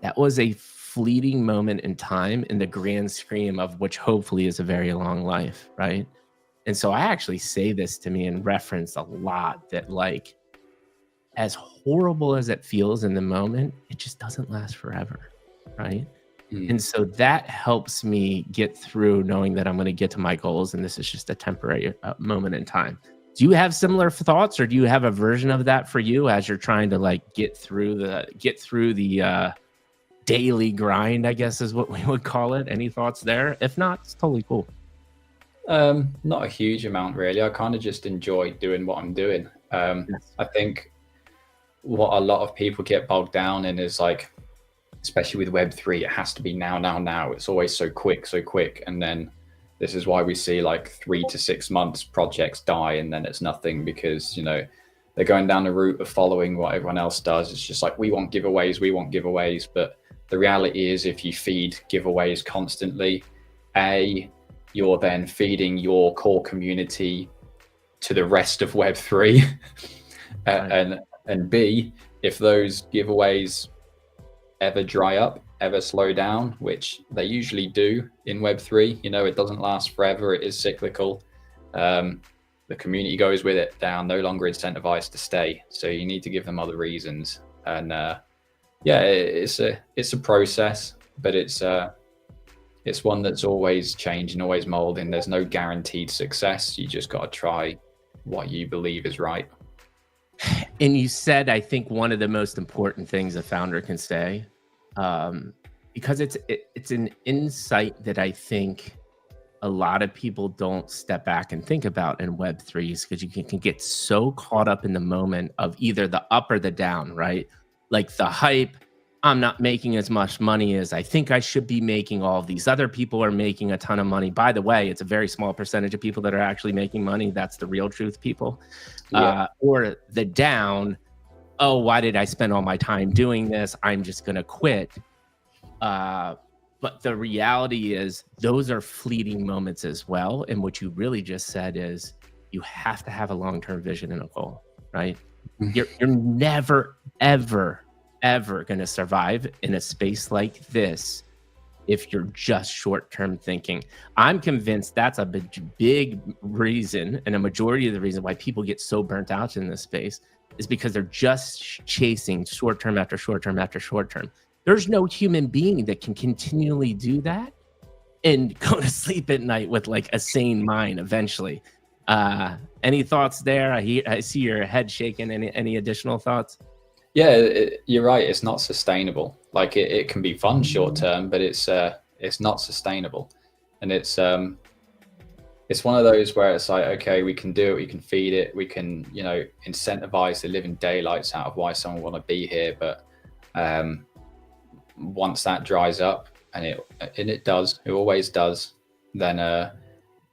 that was a fleeting moment in time in the grand scheme of which hopefully is a very long life, right? And so I actually say this to me in reference a lot that, like, as horrible as it feels in the moment, it just doesn't last forever, right? And so that helps me get through knowing that I'm going to get to my goals and this is just a temporary moment in time. Do you have similar thoughts, or do you have a version of that for you as you're trying to like get through the daily grind, I guess is what we would call it? Any thoughts there? If not, it's totally cool. Not a huge amount, really. I kind of just enjoy doing what I'm doing. Yes. I think what a lot of people get bogged down in is like, especially with web3, it has to be now. It's always so quick. And then this is why we see like 3 to 6 months projects die and then it's nothing, because, they're going down the route of following what everyone else does. It's just like, we want giveaways. But the reality is, if you feed giveaways constantly, you're then feeding your core community to the rest of web3. Right. And B, if those giveaways ever dry up, ever slow down, which they usually do in web3, it doesn't last forever, it is cyclical. The community goes with it, they are no longer incentivized to stay, so you need to give them other reasons. And it's a process, but it's one that's always changing, always molding. There's no guaranteed success. You just got to try what you believe is right. And you said, I think, one of the most important things a founder can say, because it's an insight that I think a lot of people don't step back and think about in Web3s, because you can get so caught up in the moment of either the up or the down, right? Like the hype, I'm not making as much money as I think I should be making. All of these other people are making a ton of money. By the way, it's a very small percentage of people that are actually making money. That's the real truth, people. Yeah. Or the down, oh, why did I spend all my time doing this? I'm just going to quit. But the reality is those are fleeting moments as well. And what you really just said is you have to have a long-term vision and a goal, right? You're never, ever going to survive in a space like this if you're just short-term thinking. I'm convinced that's a big reason, and a majority of the reason why people get so burnt out in this space is because they're just chasing short-term after short-term after short-term. There's no human being that can continually do that and go to sleep at night with like a sane mind eventually. Any thoughts there? I see your head shaking. Any additional thoughts? Yeah, you're right. It's not sustainable. Like it can be fun short term, but it's not sustainable. And it's one of those where it's like, okay, we can do it, we can feed it, we can, incentivize the living daylights out of why someone want to be here. But once that dries up, and it does, it always does, then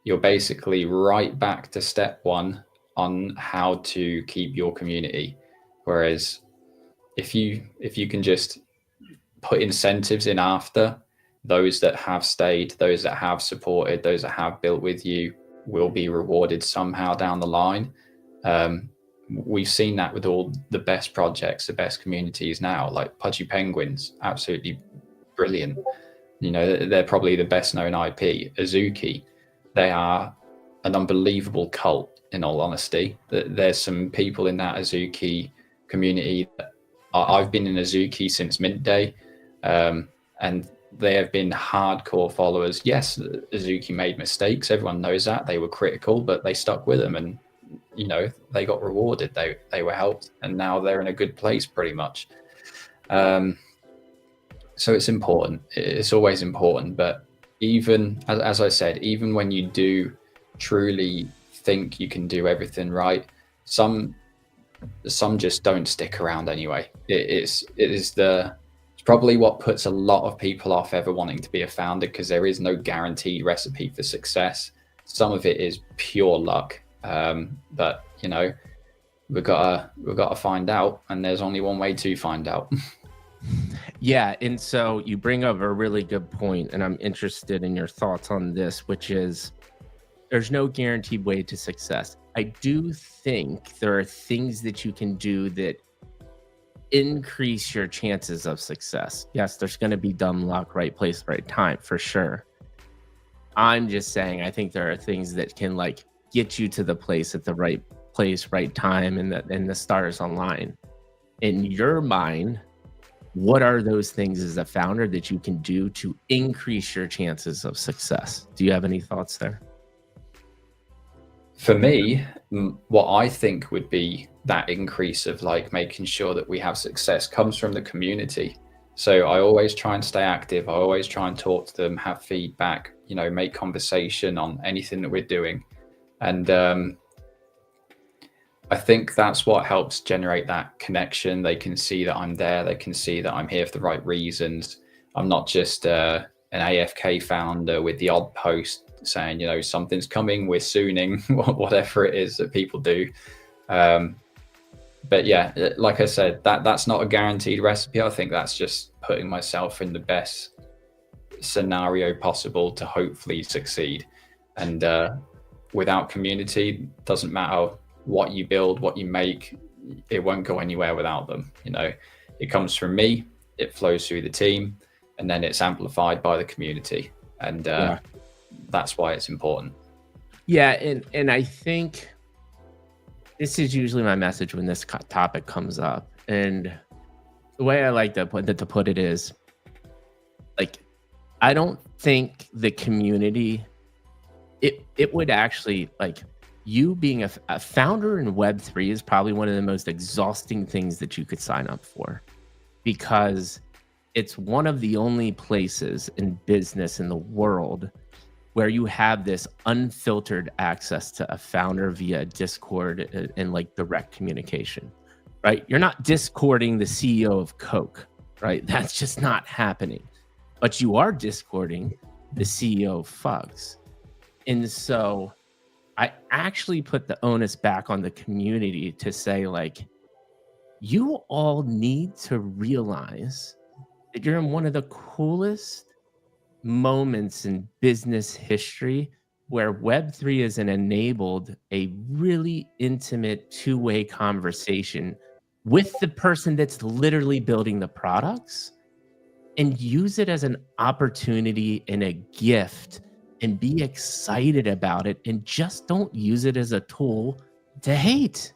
you're basically right back to step one on how to keep your community. Whereas if you can just put incentives in after, those that have stayed, those that have supported, those that have built with you will be rewarded somehow down the line. We've seen that with all the best projects, the best communities now, like Pudgy Penguins, absolutely brilliant. They're probably the best known IP. Azuki, they are an unbelievable cult, in all honesty. There's some people in that Azuki community that I've been in Azuki since mint day, and they have been hardcore followers. Yes, Azuki made mistakes. Everyone knows that. They were critical, but they stuck with them, and they got rewarded. They were helped, and now they're in a good place pretty much. So it's important. It's always important. But even as I said, even when you do truly think you can do everything right, some just don't stick around anyway. It's probably what puts a lot of people off ever wanting to be a founder, because there is no guaranteed recipe for success. Some of it is pure luck, but we've got to find out, and there's only one way to find out. Yeah, and so you bring up a really good point, and I'm interested in your thoughts on this, which is there's no guaranteed way to success. I do think there are things that you can do that increase your chances of success. Yes, there's going to be dumb luck, right place, right time, for sure. I'm just saying, I think there are things that can get you to the place at the right place, right time, and the stars align. In your mind, what are those things as a founder that you can do to increase your chances of success? Do you have any thoughts there? For me, what I think would be that increase of making sure that we have success comes from the community. So I always try and stay active. I always try and talk to them, have feedback, make conversation on anything that we're doing. And I think that's what helps generate that connection. They can see that I'm there. They can see that I'm here for the right reasons. I'm not just an AFK founder with the odd post saying, something's coming, we're sooning, whatever it is that people do. But yeah, like I said, that's not a guaranteed recipe. I think that's just putting myself in the best scenario possible to hopefully succeed. And without community, doesn't matter what you build, what you make, it won't go anywhere without them. It comes from me, it flows through the team, and then it's amplified by the community. And that's why it's important. Yeah, and I think this is usually my message when this topic comes up. And the way I like to put it is, I don't think the community, it would actually, you being a founder in web3 is probably one of the most exhausting things that you could sign up for, because it's one of the only places in business in the world where you have this unfiltered access to a founder via Discord and direct communication, right? You're not Discording the CEO of Coke, right? That's just not happening. But you are Discording the CEO of Fugz. And so I actually put the onus back on the community to say, you all need to realize that you're in one of the coolest moments in business history where Web3 has enabled a really intimate two-way conversation with the person that's literally building the products, and use it as an opportunity and a gift and be excited about it, and just don't use it as a tool to hate.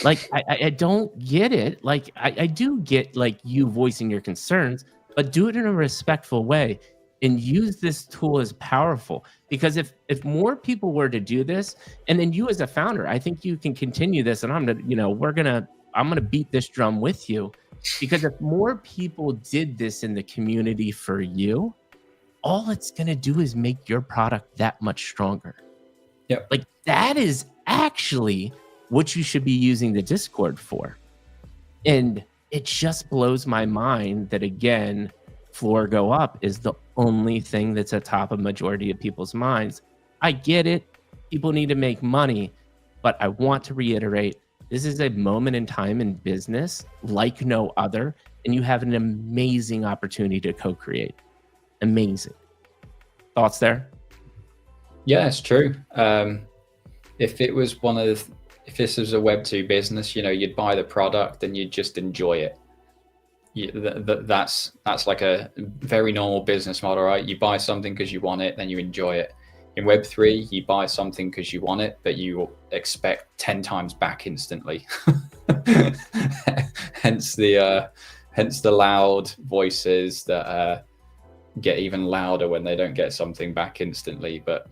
I don't get it. I do get you voicing your concerns, but do it in a respectful way and use this tool as powerful. Because if more people were to do this, and then you as a founder, I think you can continue this, and I'm gonna beat this drum with you, because if more people did this in the community for you, all it's gonna do is make your product that much stronger. Yep. That is actually what you should be using the Discord for. And it just blows my mind that, again, floor go up is the only thing that's atop a majority of people's minds. I get it. People need to make money, but I want to reiterate, this is a moment in time in business like no other, and you have an amazing opportunity to co-create. Amazing. Thoughts there? Yeah, it's true. If this was a Web2 business, you'd buy the product and you'd just enjoy it. That's like a very normal business model, right? You buy something because you want it, then you enjoy it. In Web3, you buy something because you want it, but you expect 10 times back instantly. hence the loud voices that get even louder when they don't get something back instantly. But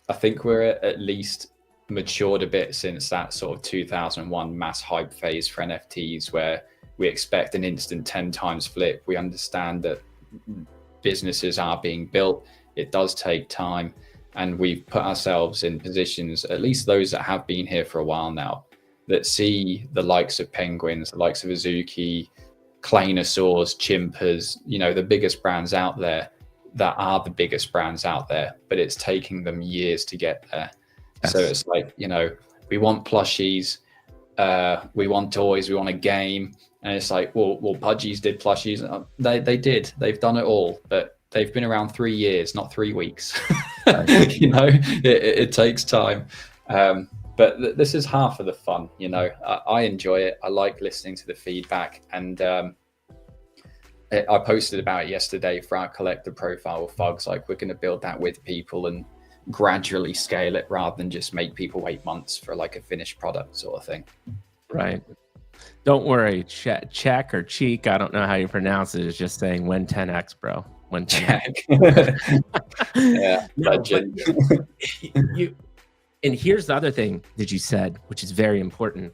I think we're at least matured a bit since that sort of 2001 mass hype phase for NFTs, where we expect an instant 10 times flip. We understand that businesses are being built. It does take time. And we've put ourselves in positions, at least those that have been here for a while now, that see the likes of Penguins, the likes of Azuki, Claynosaurs, Chimpers, the biggest brands out there that are the biggest brands out there, but it's taking them years to get there. Yes. So it's like, we want plushies, we want toys, we want a game. And it's like, well, Pudgies did plushies. They did. They've done it all, but they've been around 3 years, not 3 weeks. It takes time. But this is half of the fun. I enjoy it. I like listening to the feedback. And I posted about it yesterday for our collector profile with Fugz. Like, we're going to build that with people and gradually scale it rather than just make people wait months for like a finished product sort of thing. Right. Don't worry. Check or Cheek, I don't know how you pronounce it, is just saying when 10x, bro. When 10x. Yeah. No, and here's the other thing that you said, which is very important.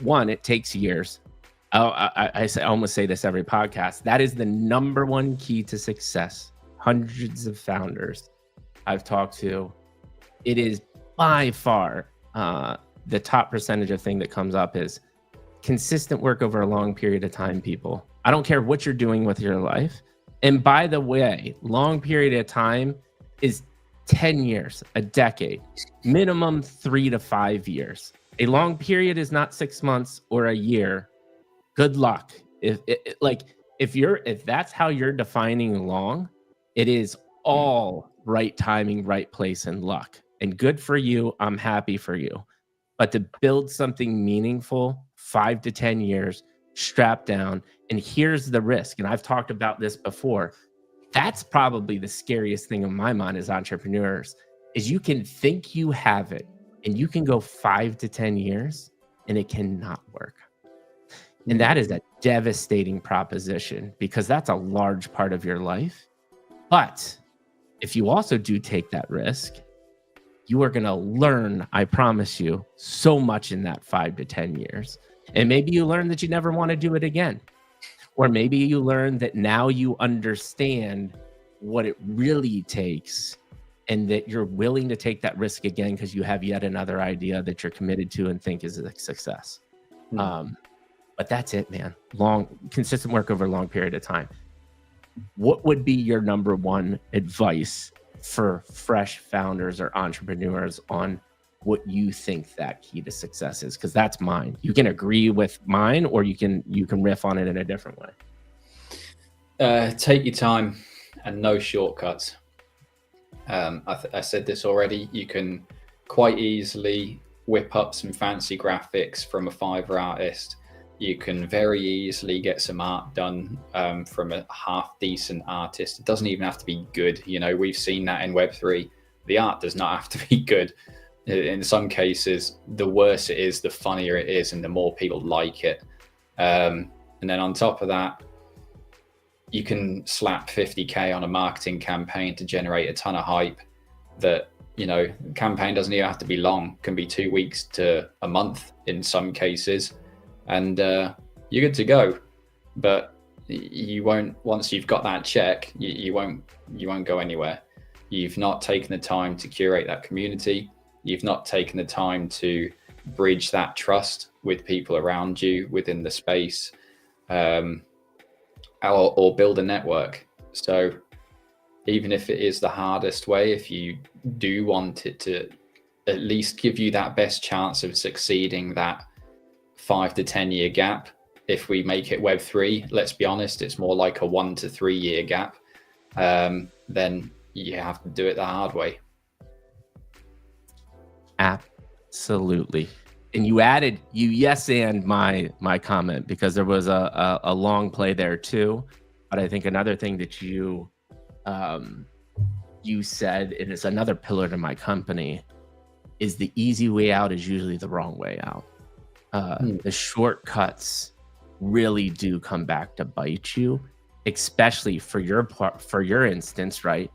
One, it takes years. I almost say this every podcast. That is the #1 key to success. Hundreds of founders I've talked to, it is by far the top percentage of thing that comes up is consistent work over a long period of time, people. I don't care what you're doing with your life. And by the way, long period of time is 10 years, a decade, minimum 3 to 5 years. A long period is not 6 months or a year. Good luck. If that's how you're defining long, it is all right timing, right place, and luck. And good for you. I'm happy for you. But to build something meaningful, 5 to 10 years, strapped down, and here's the risk. And I've talked about this before. That's probably the scariest thing in my mind as entrepreneurs, is you can think you have it and you can go 5 to 10 years and it cannot work. And that is a devastating proposition, because that's a large part of your life. But if you also do take that risk, you are going to learn, I promise you, so much in that 5 to 10 years. And maybe you learn that you never want to do it again. Or maybe you learn that now you understand what it really takes and that you're willing to take that risk again because you have yet another idea that you're committed to and think is a success. But that's it, man. Consistent work over a long period of time. What would be your #1 advice for fresh founders or entrepreneurs on what you think that key to success is? Because that's mine. You can agree with mine, or you can riff on it in a different way. Take your time and no shortcuts. I said this already. You can quite easily whip up some fancy graphics from a Fiverr artist. You can very easily get some art done from a half decent artist. It doesn't even have to be good. We've seen that in Web3. The art does not have to be good. In some cases, the worse it is, the funnier it is, and the more people like it. And then on top of that, you can slap 50K on a marketing campaign to generate a ton of hype. That, campaign doesn't even have to be long, can be 2 weeks to a month in some cases. And you're good to go. But you won't, once you've got that check, you won't go anywhere. You've not taken the time to curate that community. You've not taken the time to bridge that trust with people around you within the space, or build a network. So even if it is the hardest way, if you do want it to at least give you that best chance of succeeding, that 5 to 10 year gap, if we make it Web3, let's be honest, it's more like a 1 to 3 year gap, then you have to do it the hard way. Absolutely. And you yes and my comment, because there was a long play there too. But I think another thing that you you said, and it's another pillar to my company, is the easy way out is usually the wrong way out. The shortcuts really do come back to bite you, especially for your part, for your instance, right?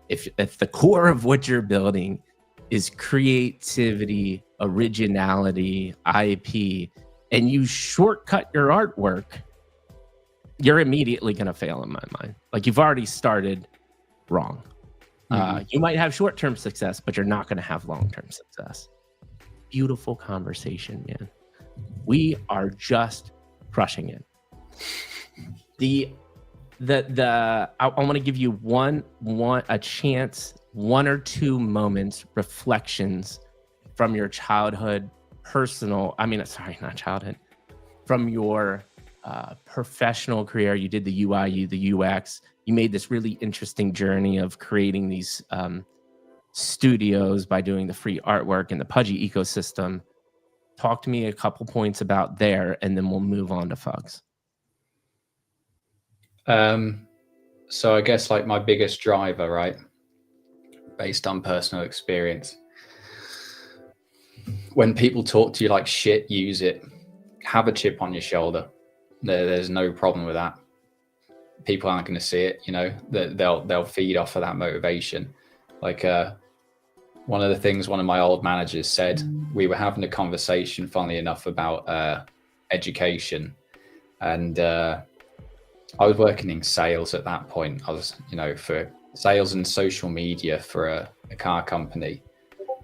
If the core of what you're building is creativity, originality, IP, and you shortcut your artwork, you're immediately going to fail in my mind. Like, you've already started wrong. You might have short-term success, but you're not going to have long-term success. Beautiful conversation, man. We are just crushing it. I want to give you a chance, 1 or 2 moments, reflections from your childhood, not childhood, from your professional career. You did the UI, the UX. You made this really interesting journey of creating these studios by doing the free artwork and the Pudgy ecosystem. Talk to me a couple points about there, and then we'll move on to Fugz. So I guess like my biggest driver, right, based on personal experience, when people talk to you like shit, use it. Have a chip on your shoulder. There's no problem with that. People aren't going to see it, you know. They'll feed off of that motivation. Like one of the things one of my old managers said, we were having a conversation, funnily enough, about education, and I was working in sales at that point. I was, you know, for sales and social media for a car company,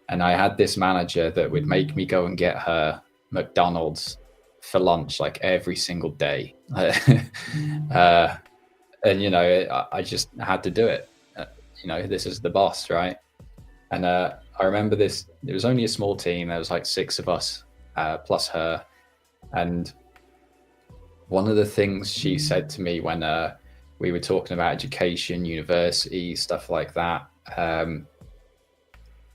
and I had this manager that would make me go and get her McDonald's for lunch like every single day. And, you know, I just had to do it. You know, this is the boss, right? And I remember this, it was only a small team. There was like 6 of us, plus her. And one of the things she said to me when we were talking about education, university, stuff like that,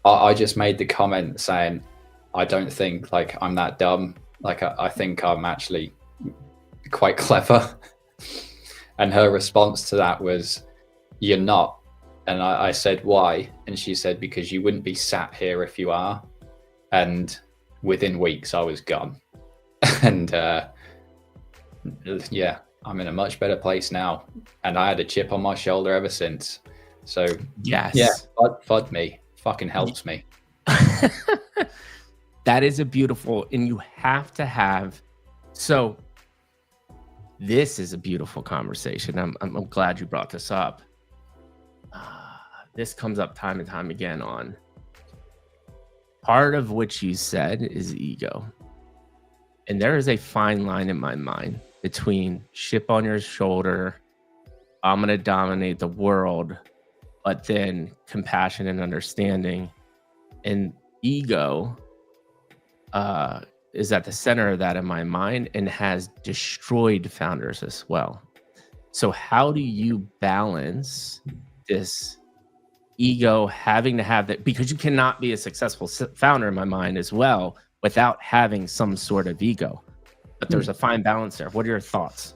I just made the comment saying, I don't think like I'm that dumb. Like I think I'm actually quite clever. And her response to that was, you're not. And I said, why? And she said, because you wouldn't be sat here if you are. And within weeks I was gone. And yeah, I'm in a much better place now. And I had a chip on my shoulder ever since. So yes, yeah, FUD me, fucking helps me. That is a beautiful, and you have to have, so this is a beautiful conversation. I'm glad you brought this up. This comes up time and time again on part of what you said is ego. And there is a fine line in my mind between chip on your shoulder, I'm going to dominate the world, but then compassion and understanding. And ego is at the center of that in my mind and has destroyed founders as well. So how do you balance this ego having to have that? Because you cannot be a successful founder in my mind as well without having some sort of ego. But there's a fine balance there. What are your thoughts?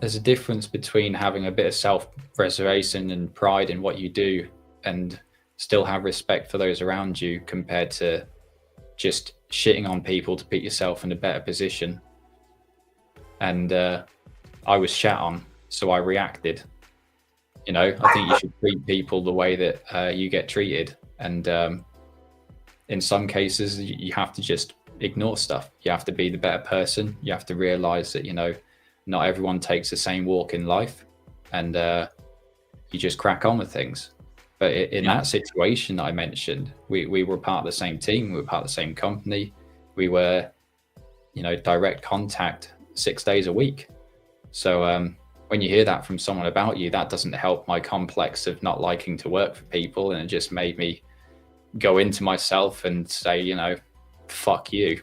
There's a difference between having a bit of self-preservation and pride in what you do and still have respect for those around you compared to just shitting on people to put yourself in a better position. And I was shat on, so I reacted. You know, I think you should treat people the way that you get treated. And in some cases, you have to just ignore stuff. You have to be the better person. You have to realize that, you know, not everyone takes the same walk in life, and you just crack on with things. But in that situation that I mentioned, we were part of the same team. We were part of the same company. We were, you know, direct contact 6 days a week. So when you hear that from someone about you, that doesn't help my complex of not liking to work for people. And it just made me go into myself and say, you know, fuck you.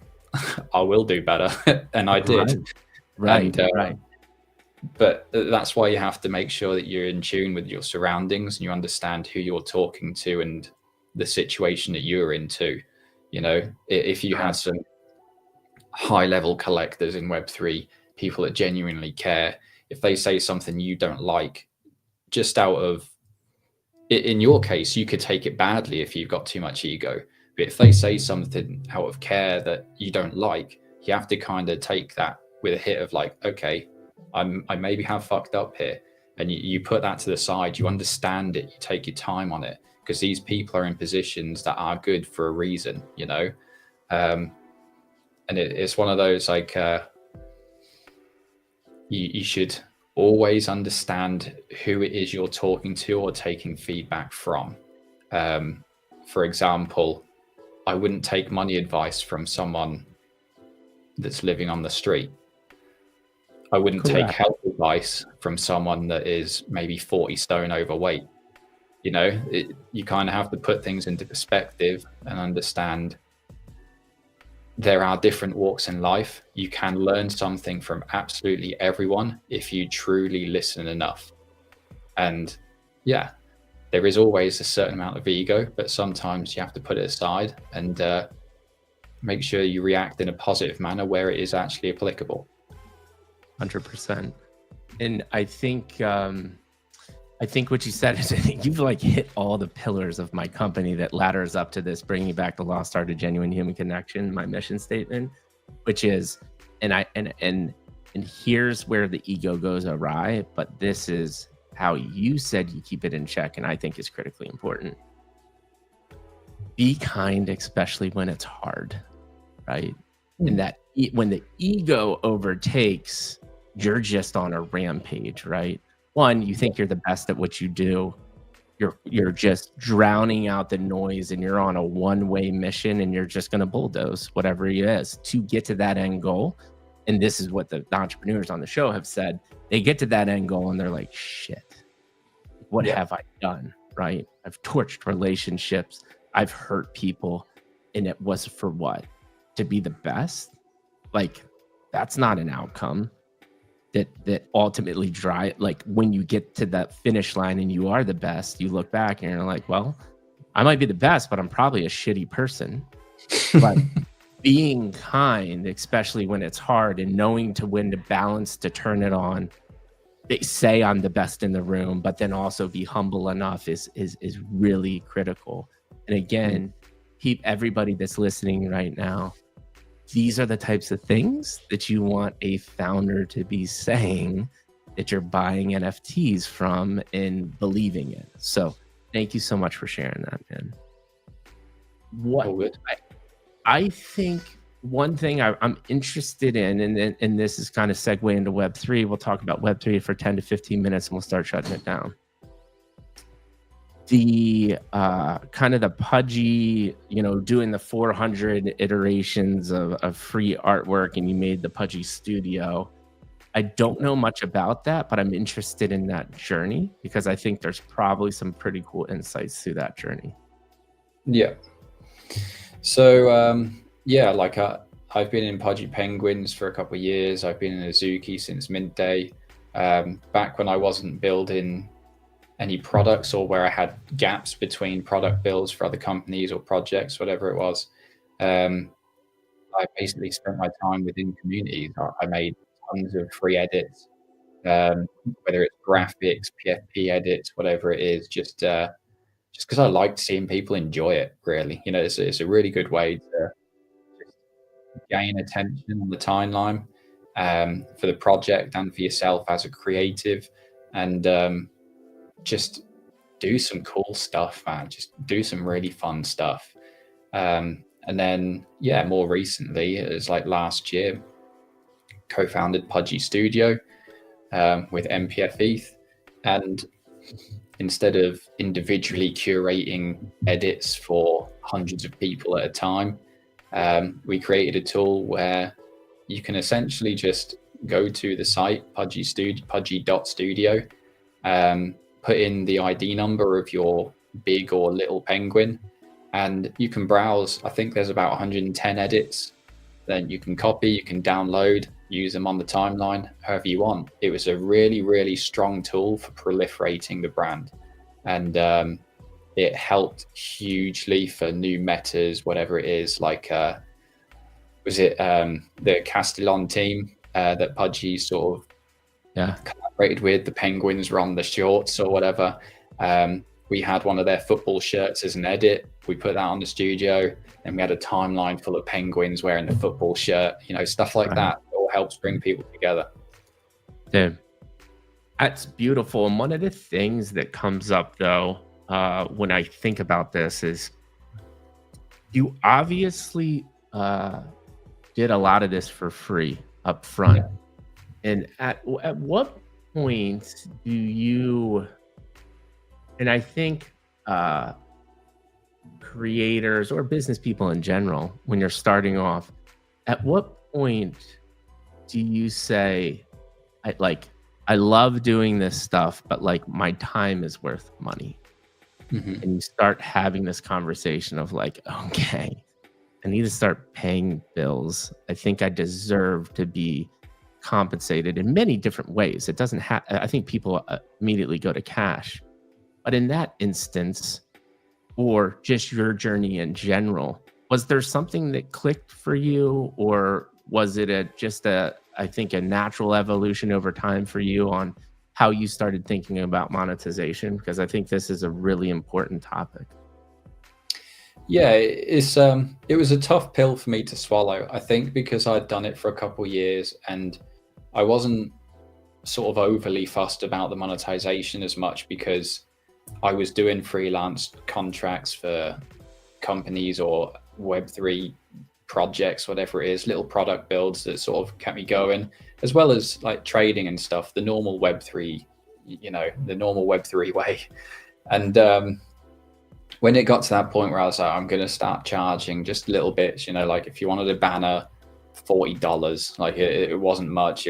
I will do better. And I did. Right. Right. But that's why you have to make sure that you're in tune with your surroundings and you understand who you're talking to and the situation that you're in too. You know, if you have some high level collectors in Web3, people that genuinely care, if they say something you don't like, just out of in your case, you could take it badly if you've got too much ego. But if they say something out of care that you don't like, you have to kind of take that with a hit of like, okay, I maybe have fucked up here. And you put that to the side, you understand it, you take your time on it, because these people are in positions that are good for a reason, you know? And it's one of those like, you should always understand who it is you're talking to or taking feedback from. For example, I wouldn't take money advice from someone that's living on the street. I wouldn't take health advice from someone that is maybe 40 stone overweight. You know, you kind of have to put things into perspective and understand there are different walks in life. You can learn something from absolutely everyone if you truly listen enough. And yeah, there is always a certain amount of ego, but sometimes you have to put it aside and make sure you react in a positive manner where it is actually applicable. 100%. And I think what you said is, I think you've like hit all the pillars of my company that ladders up to this, bringing back the lost art of genuine human connection, my mission statement, which is, and here's where the ego goes awry, but this is how you said you keep it in check, and I think is critically important. Be kind, especially when it's hard, right? And that when the ego overtakes, you're just on a rampage, right? One, you think you're the best at what you do. You're just drowning out the noise, and you're on a one-way mission, and you're just going to bulldoze whatever it is to get to that end goal. And this is what the entrepreneurs on the show have said. They get to that end goal and they're like, shit, what have I done? Right? I've torched relationships. I've hurt people. And it was for what? To be the best? Like, that's not an outcome that ultimately like when you get to that finish line and you are the best, you look back and you're like, well, I might be the best, but I'm probably a shitty person. But being kind, especially when it's hard, and knowing to when to balance, to turn it on. They say I'm the best in the room, but then also be humble enough is really critical. And again, everybody that's listening right now, these are the types of things that you want a founder to be saying that you're buying NFTs from and believing in. So thank you so much for sharing that, man. I think one thing I'm interested in, and this is kind of segue into web3. We'll talk about web3 for 10 to 15 minutes and we'll start shutting it down. The kind of the pudgy, doing the 400 iterations of free artwork, and you made the pudgy studio. I don't know much about that, but I'm interested in that journey because I think there's probably some pretty cool insights through that journey. Yeah. So, I've been in Pudgy Penguins for a couple of years. I've been in Azuki since Mint Day. Back when I wasn't building any products, or where I had gaps between product builds for other companies or projects, whatever it was, I basically spent my time within communities. I made tons of free edits, whether it's graphics, PFP edits, whatever it is, just because I liked seeing people enjoy it, really. It's a really good way to just gain attention on the timeline for the project and for yourself as a creative, and just do some cool stuff, man. Just do some really fun stuff. And then, more recently, it was like last year, co-founded Pudgy Studio with MPF ETH. And instead of individually curating edits for hundreds of people at a time, we created a tool where you can essentially just go to the site, pudgy.studio, put in the ID number of your big or little penguin, and you can browse. I think there's about 110 edits. Then you can copy, you can download, use them on the timeline, however you want. It was a really, really strong tool for proliferating the brand. And it helped hugely for new metas, whatever it is, like, was it the Castellon team that Pudgy sort of collaborated with? The Penguins were on the shorts or whatever. we had one of their football shirts as an edit. We put that on the studio, and we had a timeline full of penguins wearing the football shirt, stuff like that. It all helps bring people together. Dude, that's beautiful. And one of the things that comes up, though, when I think about this is you obviously did a lot of this for free up front. Yeah. And at what point do you, and I think creators or business people in general, when you're starting off, at what point do you say, I love doing this stuff, but like my time is worth money? Mm-hmm. And you start having this conversation of like, okay, I need to start paying bills. I think I deserve to be compensated in many different ways. It doesn't have, I think people immediately go to cash. But in that instance, or just your journey in general, was there something that clicked for you, or was it I think a natural evolution over time for you on how you started thinking about monetization? Because I think this is a really important topic. Yeah, it was a tough pill for me to swallow, I think, because I'd done it for a couple of years and I wasn't sort of overly fussed about the monetization as much, because I was doing freelance contracts for companies or web3 projects, whatever it is, little product builds that sort of kept me going, as well as like trading and stuff, the normal web3, the normal web3 way. And when it got to that point where I was like, I'm going to start charging just little bits, like if you wanted a banner, $40, like it wasn't much.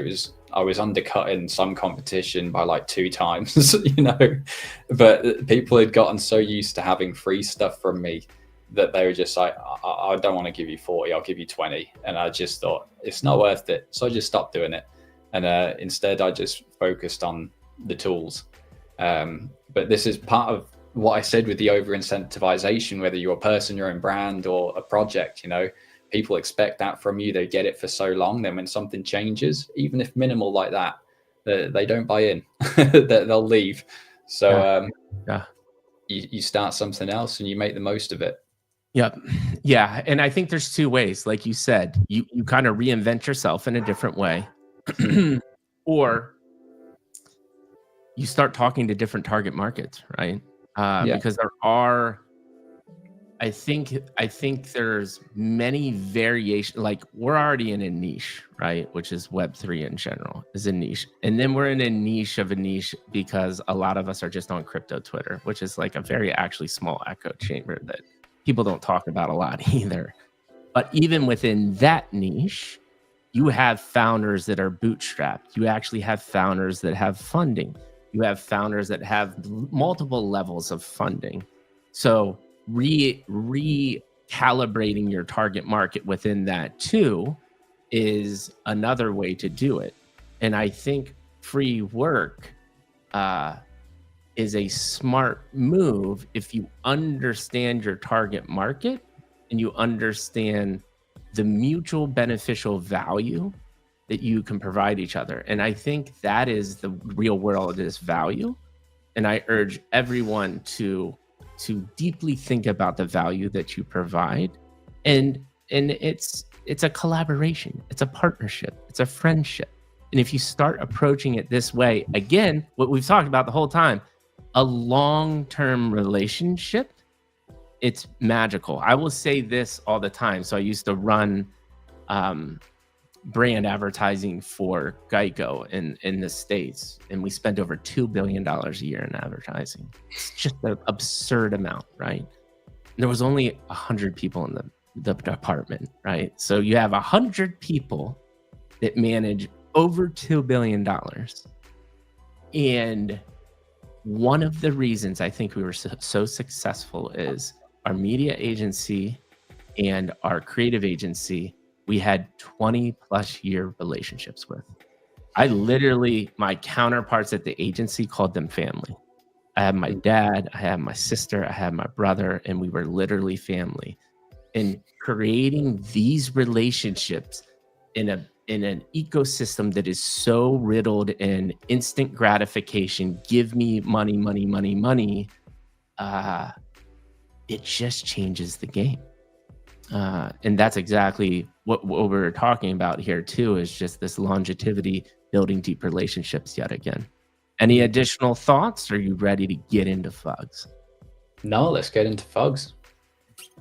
I was undercutting some competition by like 2 times, but people had gotten so used to having free stuff from me that they were just like, I don't want to give you 40, I'll give you 20. And I just thought it's not worth it. So I just stopped doing it. And instead I just focused on the tools. But this is part of what I said with the over incentivization, whether you're a person, your own brand, or a project, people expect that from you. They get it for so long. Then when something changes, even if minimal like that, they don't buy in, they'll leave. So you start something else and you make the most of it. Yep. Yeah. And I think there's 2 ways. Like you said, you kind of reinvent yourself in a different way, or you start talking to different target markets, right? Because there are, I think there's many variations. Like we're already in a niche, right? Which is Web3 in general is a niche. And then we're in a niche of a niche because a lot of us are just on crypto Twitter, which is like a very actually small echo chamber that people don't talk about a lot either. But even within that niche, you have founders that are bootstrapped. You actually have founders that have funding. You have founders that have multiple levels of funding. So recalibrating your target market within that too is another way to do it. And I think free work is a smart move if you understand your target market and you understand the mutual beneficial value that you can provide each other. And I think that is the real world is value. And I urge everyone to deeply think about the value that you provide. And it's a collaboration, it's a partnership, it's a friendship. And if you start approaching it this way, again, what we've talked about the whole time, a long-term relationship, it's magical. I will say this all the time. So I used to run brand advertising for Geico in the States, and we spent over $2 billion a year in advertising. It's just an absurd amount, right? And there was only 100 people in the department, right? So you have 100 people that manage over $2 billion. And one of the reasons I think we were so successful is our media agency and our creative agency, we had 20 plus year relationships with. I literally, my counterparts at the agency called them family. I had my dad, I had my sister, I had my brother, and we were literally family. And creating these relationships in an ecosystem that is so riddled in instant gratification, give me money, money, money, money, it just changes the game. And that's exactly what we're talking about here too, is just this longevity, building deep relationships yet again. Any additional thoughts? Are you ready to get into Fugz? No, let's get into Fugz.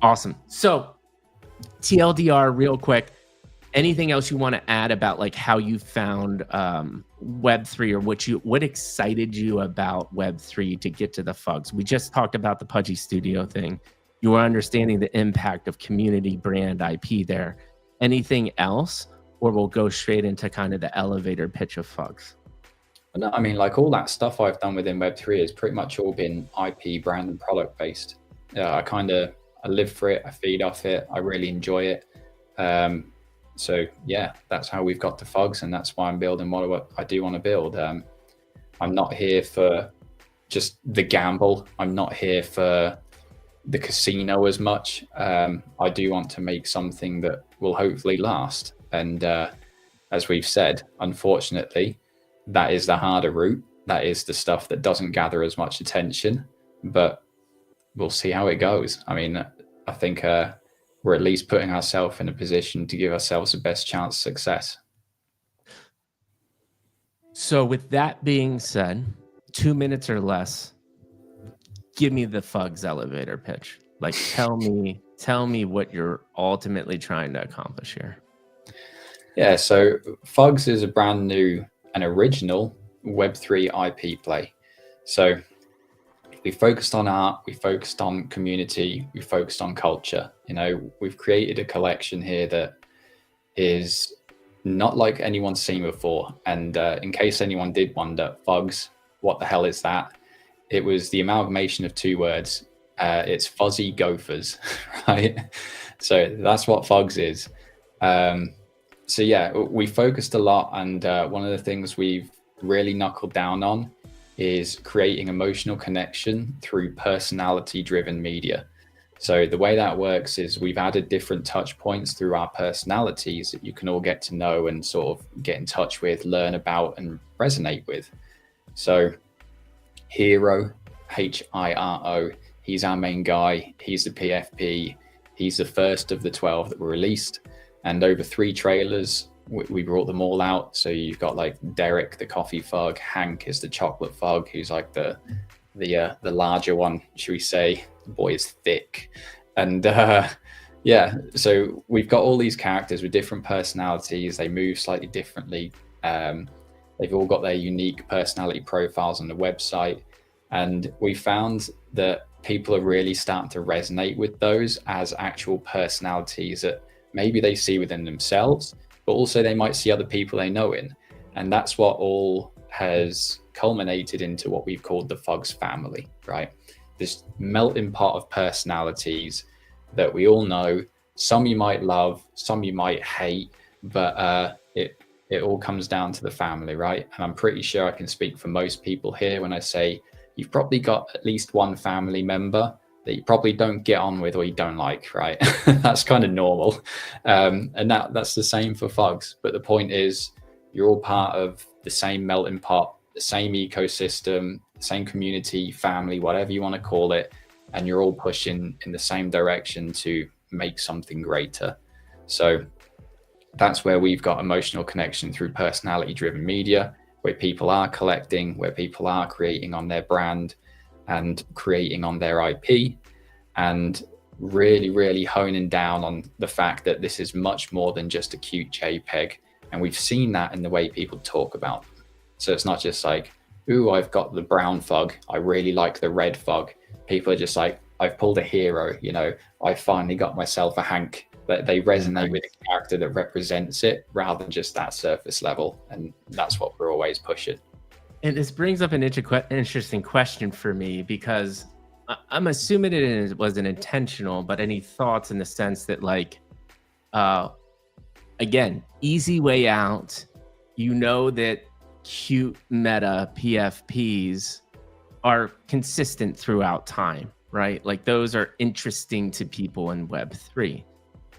Awesome. So TLDR real quick, anything else you want to add about like how you found Web3, or what excited you about Web3 to get to the Fugz? We just talked about the Pudgy Studio thing. You were understanding the impact of community brand IP there. Anything else, or we'll go straight into kind of the elevator pitch of Fugz? No, I mean, like all that stuff I've done within Web3 has pretty much all been IP, brand, and product based. I live for it. I feed off it. I really enjoy it. So yeah, that's how we've got to Fugz, and that's why I'm building what I do want to build. I'm not here for just the gamble. I'm not here for the casino as much. I do want to make something that will hopefully last. And as we've said, unfortunately, that is the harder route. That is the stuff that doesn't gather as much attention, but we'll see how it goes. I mean, I think we're at least putting ourselves in a position to give ourselves the best chance of success. So with that being said, 2 minutes or less, give me the Fugz elevator pitch. Like, tell me what you're ultimately trying to accomplish here. Yeah, so Fugz is a brand new and original Web3 IP play. So we focused on art, we focused on community, we focused on culture. You know, we've created a collection here that is not like anyone's seen before. And in case anyone did wonder, Fugz, what the hell is that? It was the amalgamation of two words. It's fuzzy gophers, right? So that's what Fugz is. So yeah, we focused a lot, and one of the things we've really knuckled down on is creating emotional connection through personality-driven media. So the way that works is we've added different touch points through our personalities that you can all get to know and sort of get in touch with, learn about, and resonate with. So Hero, Hiro, he's our main guy. He's the PFP. He's the first of the 12 that were released. And over 3 trailers, we brought them all out. So you've got like Derek, the coffee fug. Hank is the chocolate fug, who's like the larger one, should we say. The boy is thick. And yeah, so we've got all these characters with different personalities. They move slightly differently. They've all got their unique personality profiles on the website. And we found that people are really starting to resonate with those as actual personalities that maybe they see within themselves, but also they might see other people they know in. And that's what all has culminated into what we've called the Fugz family, right? This melting pot of personalities that we all know. Some you might love, some you might hate, but it all comes down to the family, right? And I'm pretty sure I can speak for most people here when I say you've probably got at least one family member that you probably don't get on with or you don't like, right? That's kind of normal. And that's the same for Fugz. But the point is, you're all part of the same melting pot, the same ecosystem, the same community, family, whatever you want to call it. And you're all pushing in the same direction to make something greater. So that's where we've got emotional connection through personality-driven media, where people are collecting, where people are creating on their brand and creating on their IP, and really, really honing down on the fact that this is much more than just a cute JPEG. And we've seen that in the way people talk about them. So it's not just like, ooh, I've got the brown fug, I really like the red fug. People are just like, I've pulled a hero, you know, I finally got myself a Hank. That they resonate with a character that represents it rather than just that surface level. And that's what we're always pushing. And this brings up an interesting question for me, because I'm assuming it wasn't intentional, but any thoughts in the sense that, like, again, easy way out, you know that cute meta PFPs are consistent throughout time, right? Like those are interesting to people in Web3.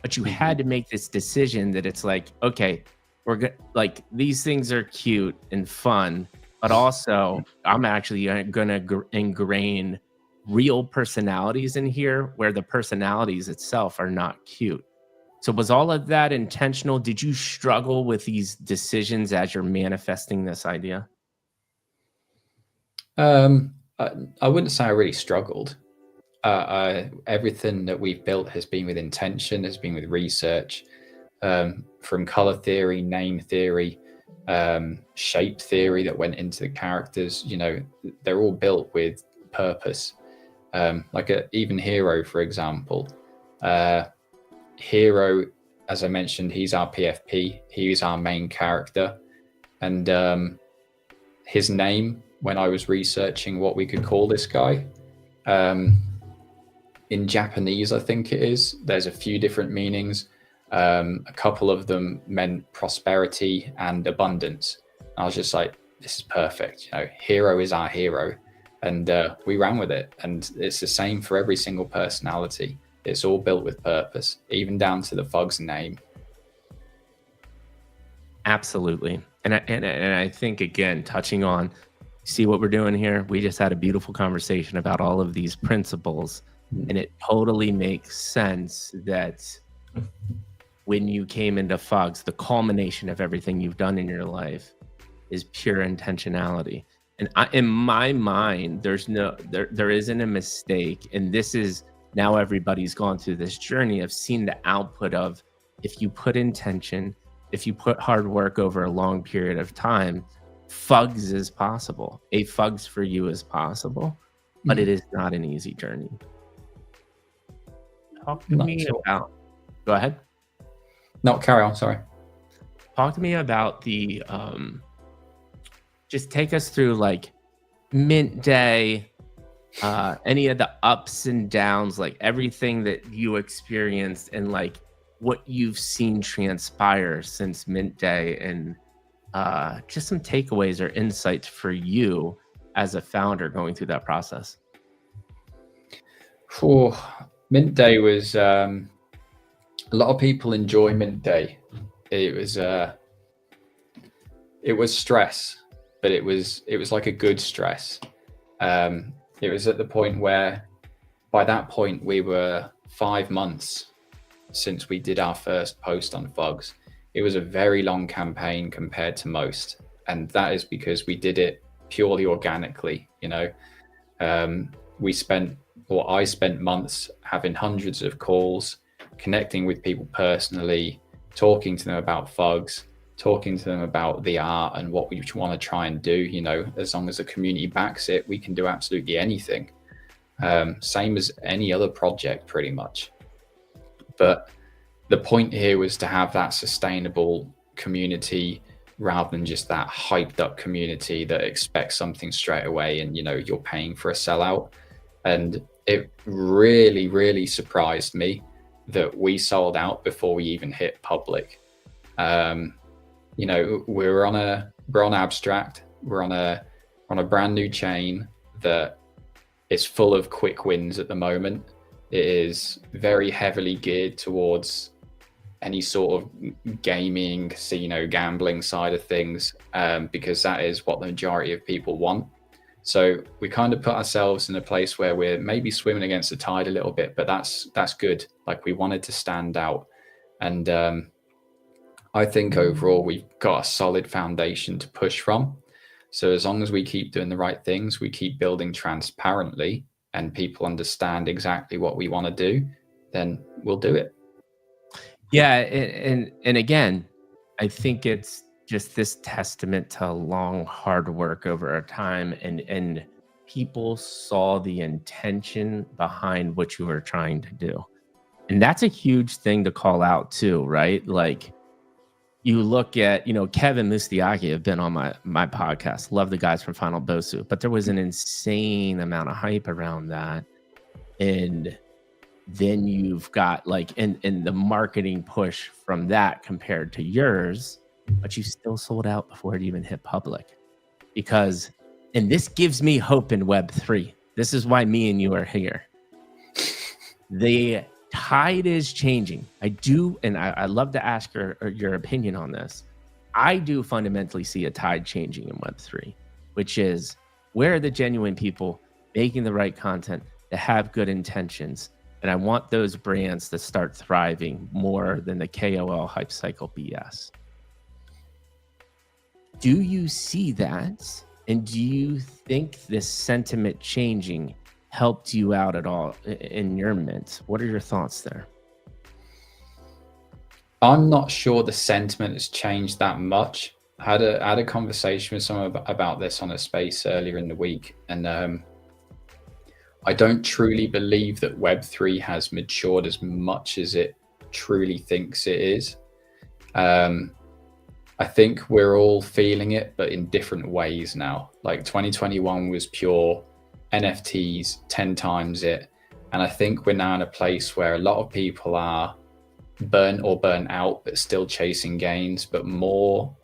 But you had to make this decision that it's like, okay, like these things are cute and fun, but also I'm actually going to ingrain real personalities in here where the personalities itself are not cute. So was all of that intentional? Did you struggle with these decisions as you're manifesting this idea? I wouldn't say I really struggled. Everything that we've built has been with intention, has been with research, from color theory, name theory, shape theory that went into the characters. You know, they're all built with purpose. Even Hero, for example. Hero, as I mentioned, he's our PFP. He's our main character, and his name, when I was researching what we could call this guy, in Japanese, I think it is, there's a few different meanings. A couple of them meant prosperity and abundance. I was just like, this is perfect. You know, Hero is our hero, and we ran with it. And it's the same for every single personality. It's all built with purpose, even down to the Fugz name. Absolutely. And I think, again, touching on, see what we're doing here? We just had a beautiful conversation about all of these principles, and it totally makes sense that when you came into Fugz, the culmination of everything you've done in your life is pure intentionality. And in my mind, there isn't a mistake. And this is, now everybody's gone through this journey of seeing the output of, if you put intention, if you put hard work over a long period of time, Fugz is possible. A Fugz for you is possible, but it is not an easy journey. Talk to me about, go ahead. No, carry on, sorry. Talk to me about the, just take us through like mint day, any of the ups and downs, like everything that you experienced and like what you've seen transpire since mint day, and just some takeaways or insights for you as a founder going through that process. For mint day was, a lot of people enjoy mint day. It was stress, but it was like a good stress. It was at the point where, by that point, we were 5 months since we did our first post on Fugz. It was a very long campaign compared to most, and that is because we did it purely organically. You know, I spent months having hundreds of calls, connecting with people personally, talking to them about Fugz, talking to them about the art and what we want to try and do. You know, as long as the community backs it, we can do absolutely anything. Same as any other project, pretty much. But the point here was to have that sustainable community rather than just that hyped up community that expects something straight away and, you know, you're paying for a sellout. And it really, really surprised me that we sold out before we even hit public. You know, we're on Abstract. We're on a brand new chain that is full of quick wins at the moment. It is very heavily geared towards any sort of gaming, casino, gambling side of things, because that is what the majority of people want. So we kind of put ourselves in a place where we're maybe swimming against the tide a little bit, but that's good. Like, we wanted to stand out. And I think overall we've got a solid foundation to push from. So as long as we keep doing the right things, we keep building transparently, and people understand exactly what we want to do, then we'll do it. Yeah, and again, I think it's just this testament to long, hard work over a time, and people saw the intention behind what you were trying to do. And that's a huge thing to call out too, right? Like, you look at, you know, Kevin Mustiaki have been on my podcast. Love the guys from Final Bosu, but there was an insane amount of hype around that. And then you've got like, and the marketing push from that compared to yours, but you still sold out before it even hit public. Because, and this gives me hope in Web3. This is why me and you are here. The tide is changing. I do, and I love to ask your opinion on this. I do fundamentally see a tide changing in Web3, which is, where are the genuine people making the right content, that have good intentions. And I want those brands to start thriving more than the KOL hype cycle BS. Do you see that? And do you think this sentiment changing helped you out at all in your mint? What are your thoughts there? I'm not sure the sentiment has changed that much. I had a conversation with someone about this on a space earlier in the week, and I don't truly believe that Web3 has matured as much as it truly thinks it is. I think we're all feeling it, but in different ways now. Like 2021 was pure NFTs, 10 times it. And I think we're now in a place where a lot of people are burnt out, but still chasing gains, but more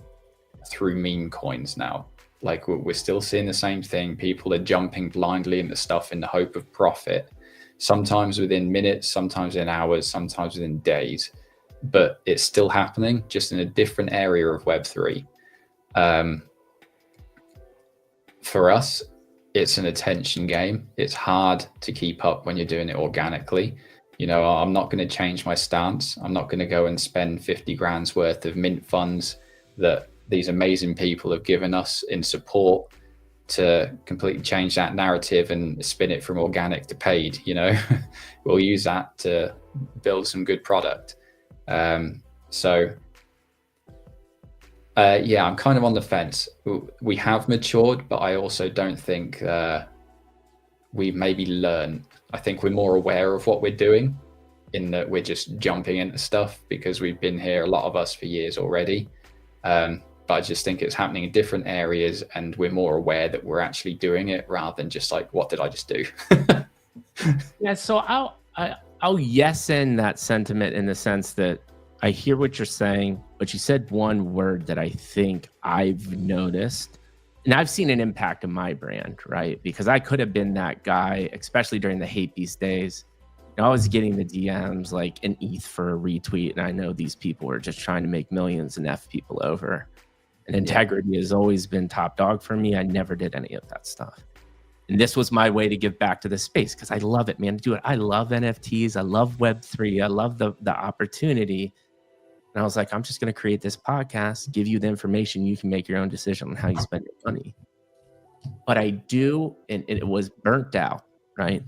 through meme coins now. Like we're still seeing the same thing. People are jumping blindly into stuff in the hope of profit, sometimes within minutes, sometimes in hours, sometimes within days, but it's still happening, just in a different area of Web3. For us, it's an attention game. It's hard to keep up when you're doing it organically. You know, I'm not going to change my stance. I'm not going to go and spend 50 grand's worth of mint funds that these amazing people have given us in support to completely change that narrative and spin it from organic to paid. You know, we'll use that to build some good product. Yeah, I'm kind of on the fence. We have matured, but I also don't think we've maybe learned. I think we're more aware of what we're doing, in that we're just jumping into stuff because we've been here, a lot of us, for years already. But I just think it's happening in different areas, and we're more aware that we're actually doing it rather than just like, what did I just do? Yeah, so I'll yes in that sentiment, in the sense that I hear what you're saying, but you said one word that I think I've noticed, and I've seen an impact on my brand, right? Because I could have been that guy, especially during the hate beast days. You know, I was getting the DMs like an ETH for a retweet, and I know these people are just trying to make millions and F people over. And integrity has always been top dog for me. I never did any of that stuff. And this was my way to give back to the space, because I love it, man. I love NFTs. I love Web3. I love the opportunity. And I was like, I'm just going to create this podcast, give you the information. You can make your own decision on how you spend your money. But I do, and it was burnt out, right?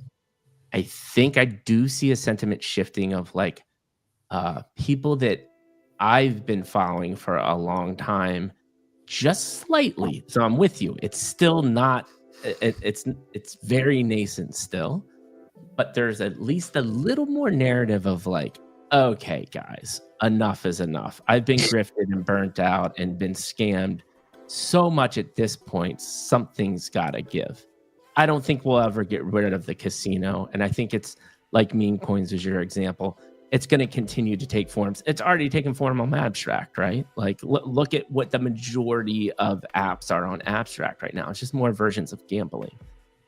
I think I do see a sentiment shifting of like people that I've been following for a long time, just slightly. So I'm with you. It's still not, it's very nascent still, but there's at least a little more narrative of like, okay, guys, enough is enough. I've been grifted and burnt out and been scammed so much at this point. Something's got to give. I don't think we'll ever get rid of the casino. And I think it's like meme coins is your example. It's going to continue to take forms. It's already taken form on Abstract, right? Like look at what the majority of apps are on Abstract right now. It's just more versions of gambling.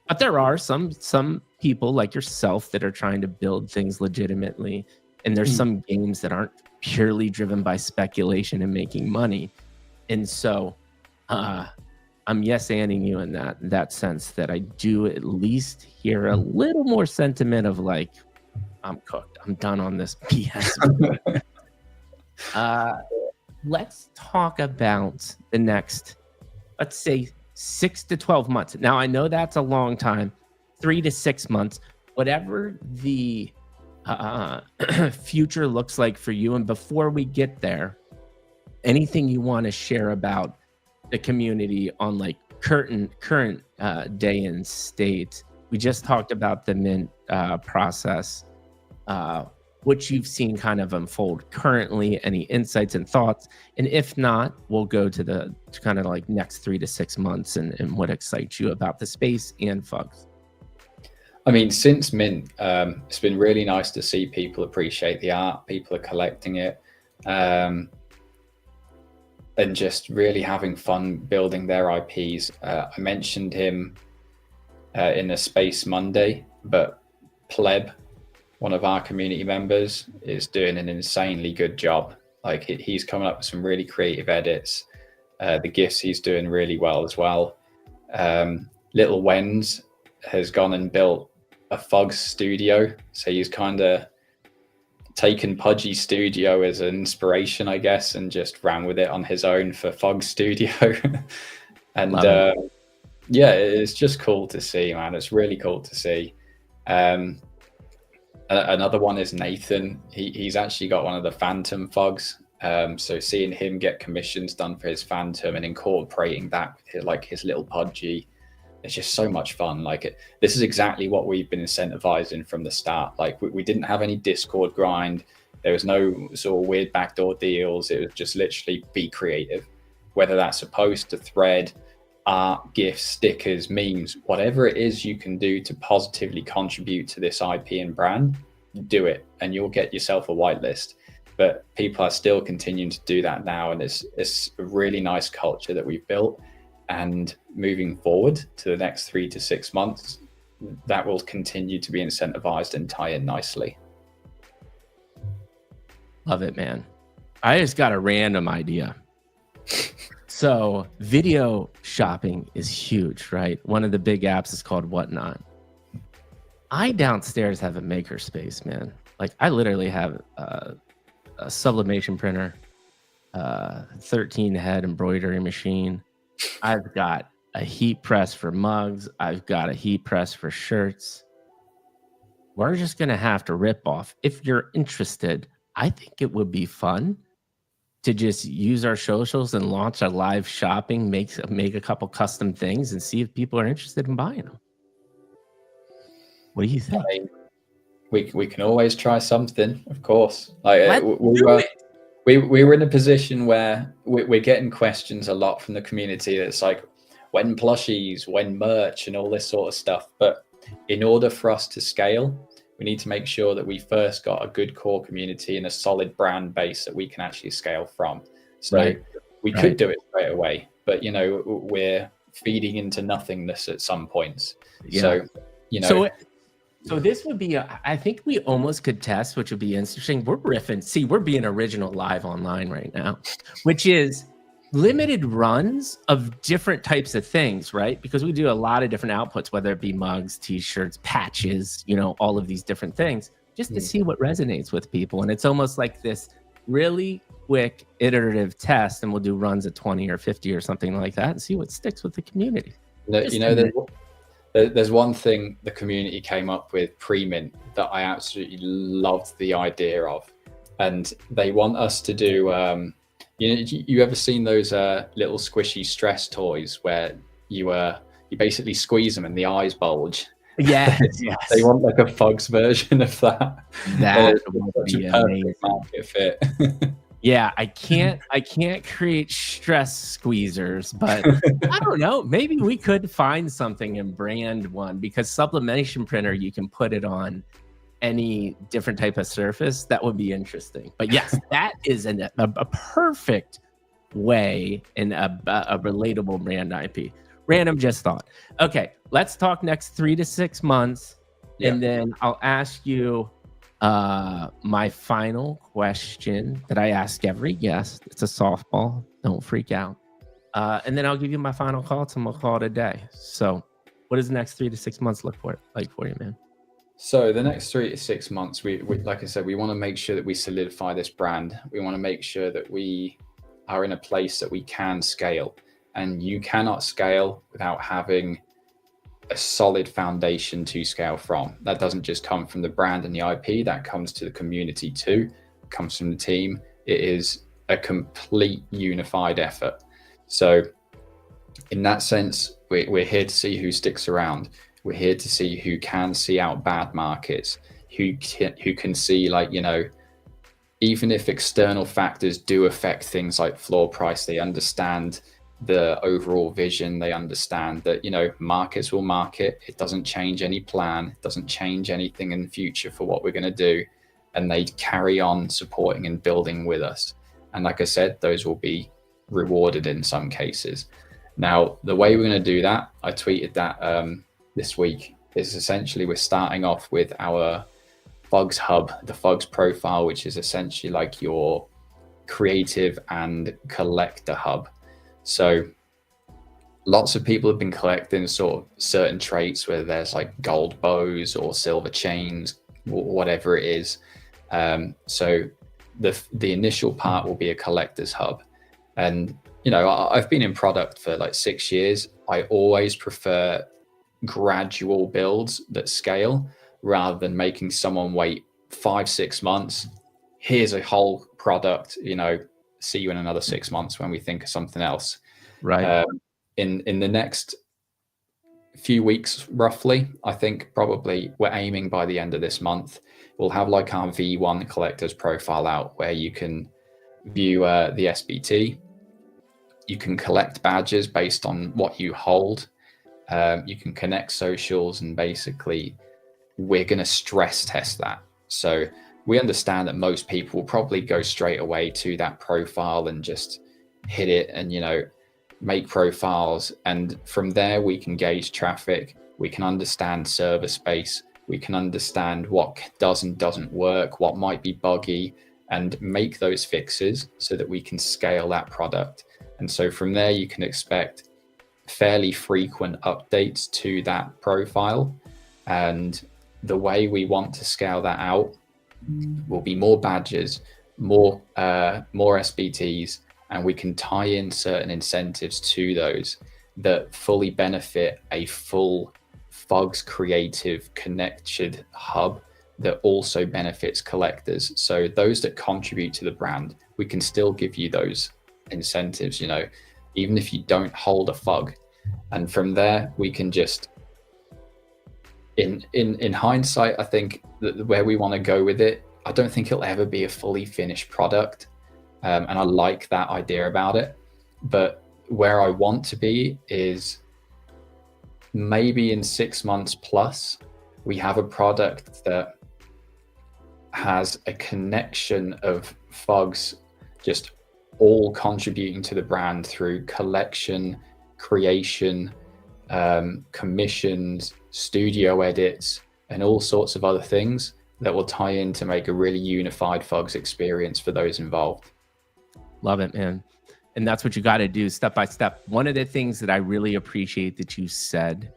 But there are some people like yourself that are trying to build things legitimately. And there's some games that aren't purely driven by speculation and making money. And so I'm yes-anding you in that sense, that I do at least hear a little more sentiment of like, I'm cooked. I'm done on this BS. Let's talk about the next, let's say 6 to 12 months. Now, I know that's a long time, 3 to 6 months, whatever the future looks like for you. And before we get there, anything you want to share about the community on like current day and state? We just talked about the mint process, which you've seen kind of unfold currently. Any insights and thoughts? And if not, we'll go to kind of like next 3 to 6 months and what excites you about the space and Fugz. I mean, since mint, it's been really nice to see people appreciate the art. People are collecting it, and just really having fun building their IPs. I mentioned him in a Space Monday, but Pleb, one of our community members, is doing an insanely good job. Like he's coming up with some really creative edits. The GIFs he's doing really well as well. Little Wens has gone and built a Fugz studio. So he's kind of taken Pudgy Studio as an inspiration, I guess, and just ran with it on his own for Fugz Studio. And yeah, it's just cool to see, man. It's really cool to see. Another one is Nathan. He's actually got one of the Phantom Fugz. So seeing him get commissions done for his Phantom and incorporating that with like his little Pudgy, it's just so much fun. Like this is exactly what we've been incentivizing from the start. Like we didn't have any Discord grind. There was no sort of weird backdoor deals. It was just literally be creative, whether that's a post, a thread, art, gifts, stickers, memes, whatever it is you can do to positively contribute to this IP and brand, do it, and you'll get yourself a whitelist. But people are still continuing to do that now, and it's a really nice culture that we've built. And moving forward to the next 3 to 6 months, that will continue to be incentivized and tie in nicely. Love it, man. I just got a random idea. So video shopping is huge, right? One of the big apps is called Whatnot. I downstairs have a makerspace, man. Like I literally have a sublimation printer, 13 head embroidery machine. I've got a heat press for mugs. I've got a heat press for shirts. We're just going to have to rip off. If you're interested, I think it would be fun to just use our socials and launch a live shopping, make a couple custom things and see if people are interested in buying them. What do you think? I mean, we can always try something, of course. Like we were in a position where we're getting questions a lot from the community that's like, when plushies, when merch and all this sort of stuff. But in order for us to scale, we need to make sure that we first got a good core community and a solid brand base that we can actually scale from. So we could do it straight away, but you know, we're feeding into nothingness at some points. Yeah. So, you know, so this would be, I think we almost could test, which would be interesting. We're riffing. See, we're being original live online right now, which is limited runs of different types of things, right? Because we do a lot of different outputs, whether it be mugs, t-shirts, patches, you know, all of these different things, just to see what resonates with people. And it's almost like this really quick iterative test, and we'll do runs at 20 or 50 or something like that and see what sticks with the community. You know, there's one thing the community came up with pre-mint that I absolutely loved the idea of, and they want us to do you ever seen those little squishy stress toys where you basically squeeze them and the eyes bulge? Yes. They want like a Fugz version of that. That would be a perfect market fit. Yeah, I can't create stress squeezers, but I don't know. Maybe we could find something and brand one, because sublimation printer, you can put it on any different type of surface. That would be interesting. But yes, that is a perfect way and a relatable brand IP. Random just thought. Okay, let's talk next 3 to 6 months, and then I'll ask you my final question that I ask every guest. It's a softball. Don't freak out. And then I'll give you my final call, and we'll call it a day. So what does the next 3 to 6 months look like for you, man? So the next 3 to 6 months, we like I said, we want to make sure that we solidify this brand. We want to make sure that we are in a place that we can scale. And you cannot scale without having a solid foundation to scale from. That doesn't just come from the brand and the IP, that comes to the community too. It comes from the team. It is a complete unified effort. So in that sense, we're here to see who sticks around. We're here to see who can see out bad markets, who can see, like, you know, even if external factors do affect things like floor price, they understand the overall vision. They understand that, you know, markets will market. It doesn't change any plan. It doesn't change anything in the future for what we're going to do. And they carry on supporting and building with us. And like I said, those will be rewarded in some cases. Now, the way we're going to do that, I tweeted that this week, is essentially we're starting off with our Fugz hub, the Fugz profile, which is essentially like your creative and collector hub. So lots of people have been collecting sort of certain traits, whether there's like gold bows or silver chains, whatever it is. So the initial part will be a collector's hub. And, I've been in product for like 6 years. I always prefer gradual builds that scale rather than making someone wait 5-6 months. Here's a whole product, see you in another 6 months when we think of something else. Right. In the next few weeks, roughly, I think probably we're aiming by the end of this month, we'll have like our V1 collector's profile out where you can view the SBT. You can collect badges based on what you hold. You can connect socials, and basically we're going to stress test that. So we understand that most people will probably go straight away to that profile and just hit it and, make profiles. And from there, we can gauge traffic. We can understand server space. We can understand what does and doesn't work, what might be buggy, and make those fixes so that we can scale that product. And so from there, you can expect fairly frequent updates to that profile. And the way we want to scale that out will be more badges, more SBTs, and we can tie in certain incentives to those that fully benefit a full Fugz creative connected hub that also benefits collectors. So those that contribute to the brand, we can still give you those incentives, even if you don't hold a Fug. And from there, we can just, in hindsight, I think that where we want to go with it, I don't think it'll ever be a fully finished product. And I like that idea about it. But where I want to be is maybe in 6 months plus, we have a product that has a connection of Fugz just all contributing to the brand through collection, creation, commissions, studio edits, and all sorts of other things that will tie in to make a really unified Fugz experience for those involved. Love it, man. And that's what you got to do step by step. One of the things that I really appreciate that you said,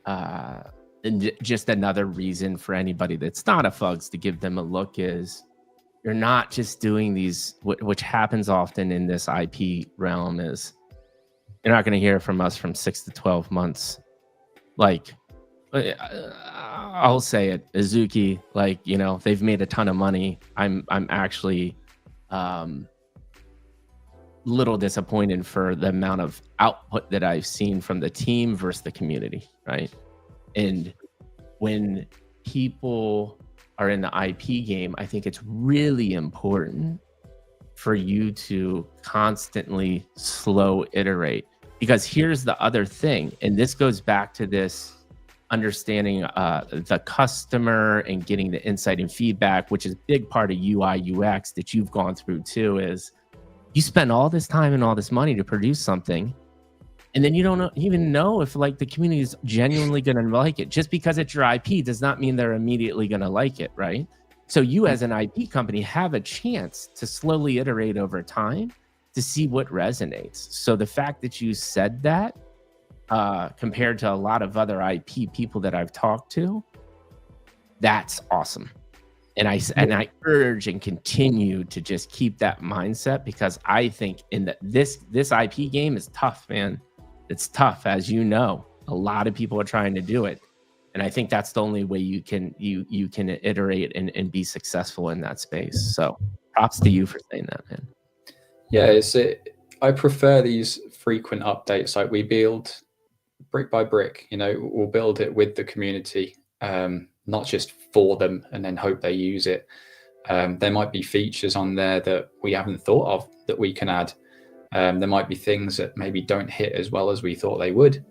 and just another reason for anybody that's not a Fugz to give them a look, is you're not just doing these, which happens often in this IP realm, is you're not going to hear from us from 6 to 12 months. Like, I'll say it, Azuki, like, they've made a ton of money. I'm actually little disappointed for the amount of output that I've seen from the team versus the community, right? And when people are in the IP game, I think it's really important for you to constantly slow iterate. Because here's the other thing, and this goes back to this understanding the customer and getting the insight and feedback, which is a big part of UI UX that you've gone through too, is you spend all this time and all this money to produce something, and then you don't even know if like the community is genuinely going to like it. Just because it's your IP does not mean they're immediately going to like it, right? So you as an IP company have a chance to slowly iterate over time to see what resonates. So the fact that you said that, compared to a lot of other IP people that I've talked to, that's awesome. And I urge and continue to just keep that mindset, because I think in this IP game is tough, man. It's tough, as you know. A lot of people are trying to do it, and I think that's the only way you can iterate and be successful in that space. So props to you for saying that, man. Yeah, I prefer these frequent updates. Like, we build brick by brick. We'll build it with the community. Not just for them and then hope they use it. There might be features on there that we haven't thought of that we can add. There might be things that maybe don't hit as well as we thought they would.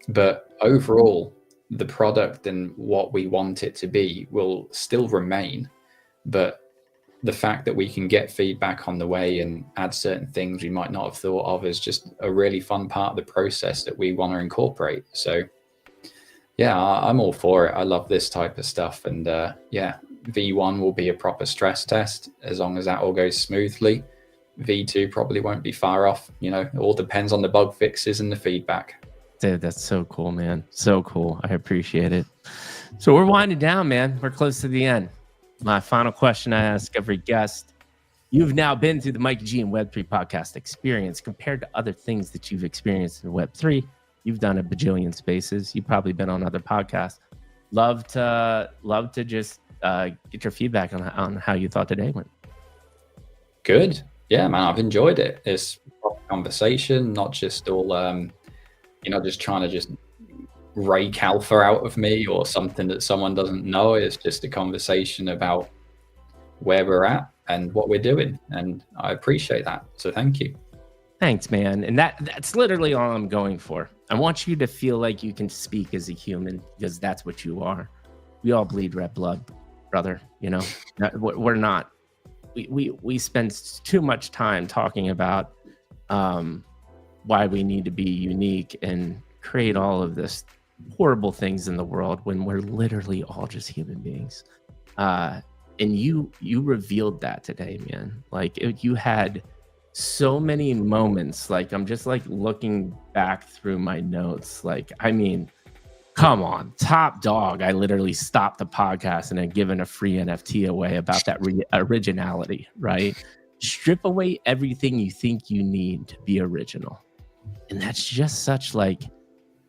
But overall, the product and what we want it to be will still remain. But the fact that we can get feedback on the way and add certain things we might not have thought of is just a really fun part of the process that we want to incorporate. So yeah, I'm all for it. I love this type of stuff. And V1 will be a proper stress test as long as that all goes smoothly. V2 probably won't be far off. It all depends on the bug fixes and the feedback. Dude, that's so cool, man. So cool. I appreciate it. So we're winding down, man. We're close to the end. My final question I ask every guest. You've now been through the Mikey G and Web3 podcast experience. Compared to other things that you've experienced in Web3, you've done a bajillion spaces. You've probably been on other podcasts. Love to just get your feedback on how you thought today went. Good. Yeah, man, I've enjoyed it. It's a conversation, not just all, just trying to just rake alpha out of me or something that someone doesn't know. It's just a conversation about where we're at and what we're doing. And I appreciate that. So thank you. Thanks, man. And that's literally all I'm going for. I want you to feel like you can speak as a human, because that's what you are. We all bleed red blood, brother. We're not. We spend too much time talking about why we need to be unique and create all of this horrible things in the world when we're literally all just human beings. And you revealed that today, man. Like you had so many moments. Like I'm just like looking back through my notes. Like, I mean, come on, top dog. I literally stopped the podcast and had given a free NFT away about that originality, right? Strip away everything you think you need to be original. And that's just such like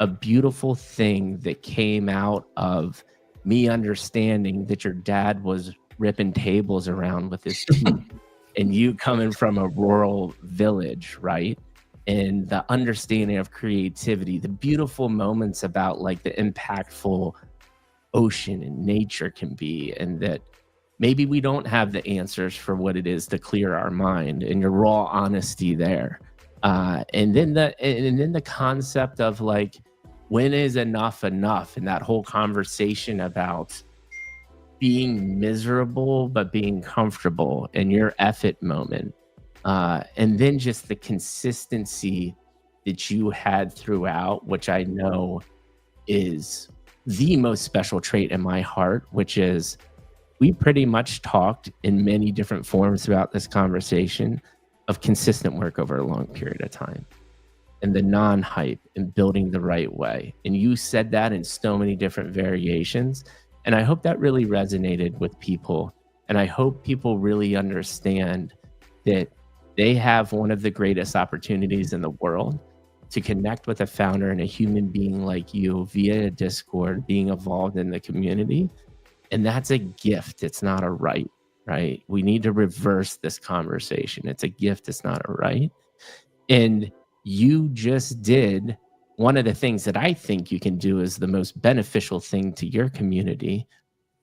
a beautiful thing that came out of me understanding that your dad was ripping tables around with his teeth and you coming from a rural village, right? And the understanding of creativity, the beautiful moments about like the impactful ocean and nature can be, and that maybe we don't have the answers for what it is to clear our mind, and your raw honesty there. And then the concept of like, when is enough, and that whole conversation about being miserable but being comfortable, and your effort moment. And then just the consistency that you had throughout, which I know is the most special trait in my heart, which is we pretty much talked in many different forms throughout this conversation of consistent work over a long period of time and the non-hype and building the right way. And you said that in so many different variations. And I hope that really resonated with people. And I hope people really understand that they have one of the greatest opportunities in the world to connect with a founder and a human being like you via Discord, being involved in the community. And that's a gift. It's not a right, right? We need to reverse this conversation. It's a gift. It's not a right. And you just did one of the things that I think you can do is the most beneficial thing to your community,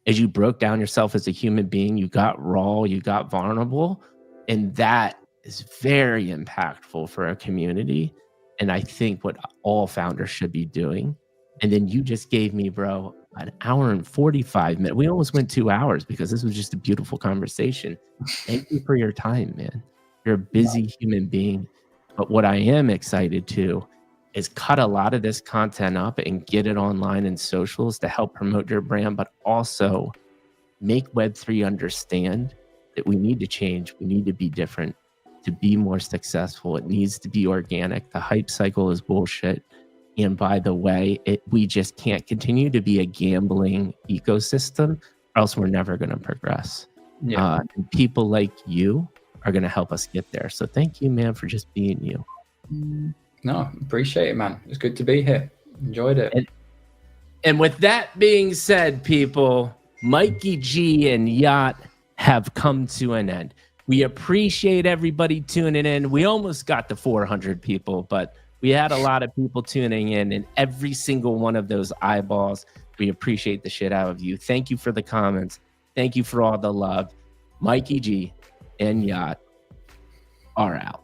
is you broke down yourself as a human being. You got raw, you got vulnerable, and that is very impactful for a community. And I think what all founders should be doing. And then you just gave me, bro, an hour and 45 minutes. We almost went 2 hours because this was just a beautiful conversation. Thank you for your time, man. You're a busy human being. But what I am excited to is cut a lot of this content up and get it online and socials to help promote your brand, but also make Web3 understand that we need to change. We need to be different to be more successful. It needs to be organic. The hype cycle is bullshit. And by the way, we just can't continue to be a gambling ecosystem, or else we're never going to progress. Yeah. And people like you are going to help us get there. So thank you, man, for just being you. No, appreciate it, man. It's good to be here. Enjoyed it. And with that being said, people, Mikey G and Yacht have come to an end. We appreciate everybody tuning in. We almost got to 400 people, but we had a lot of people tuning in, and every single one of those eyeballs, we appreciate the shit out of you. Thank you for the comments. Thank you for all the love. Mikey G and Yacht are out.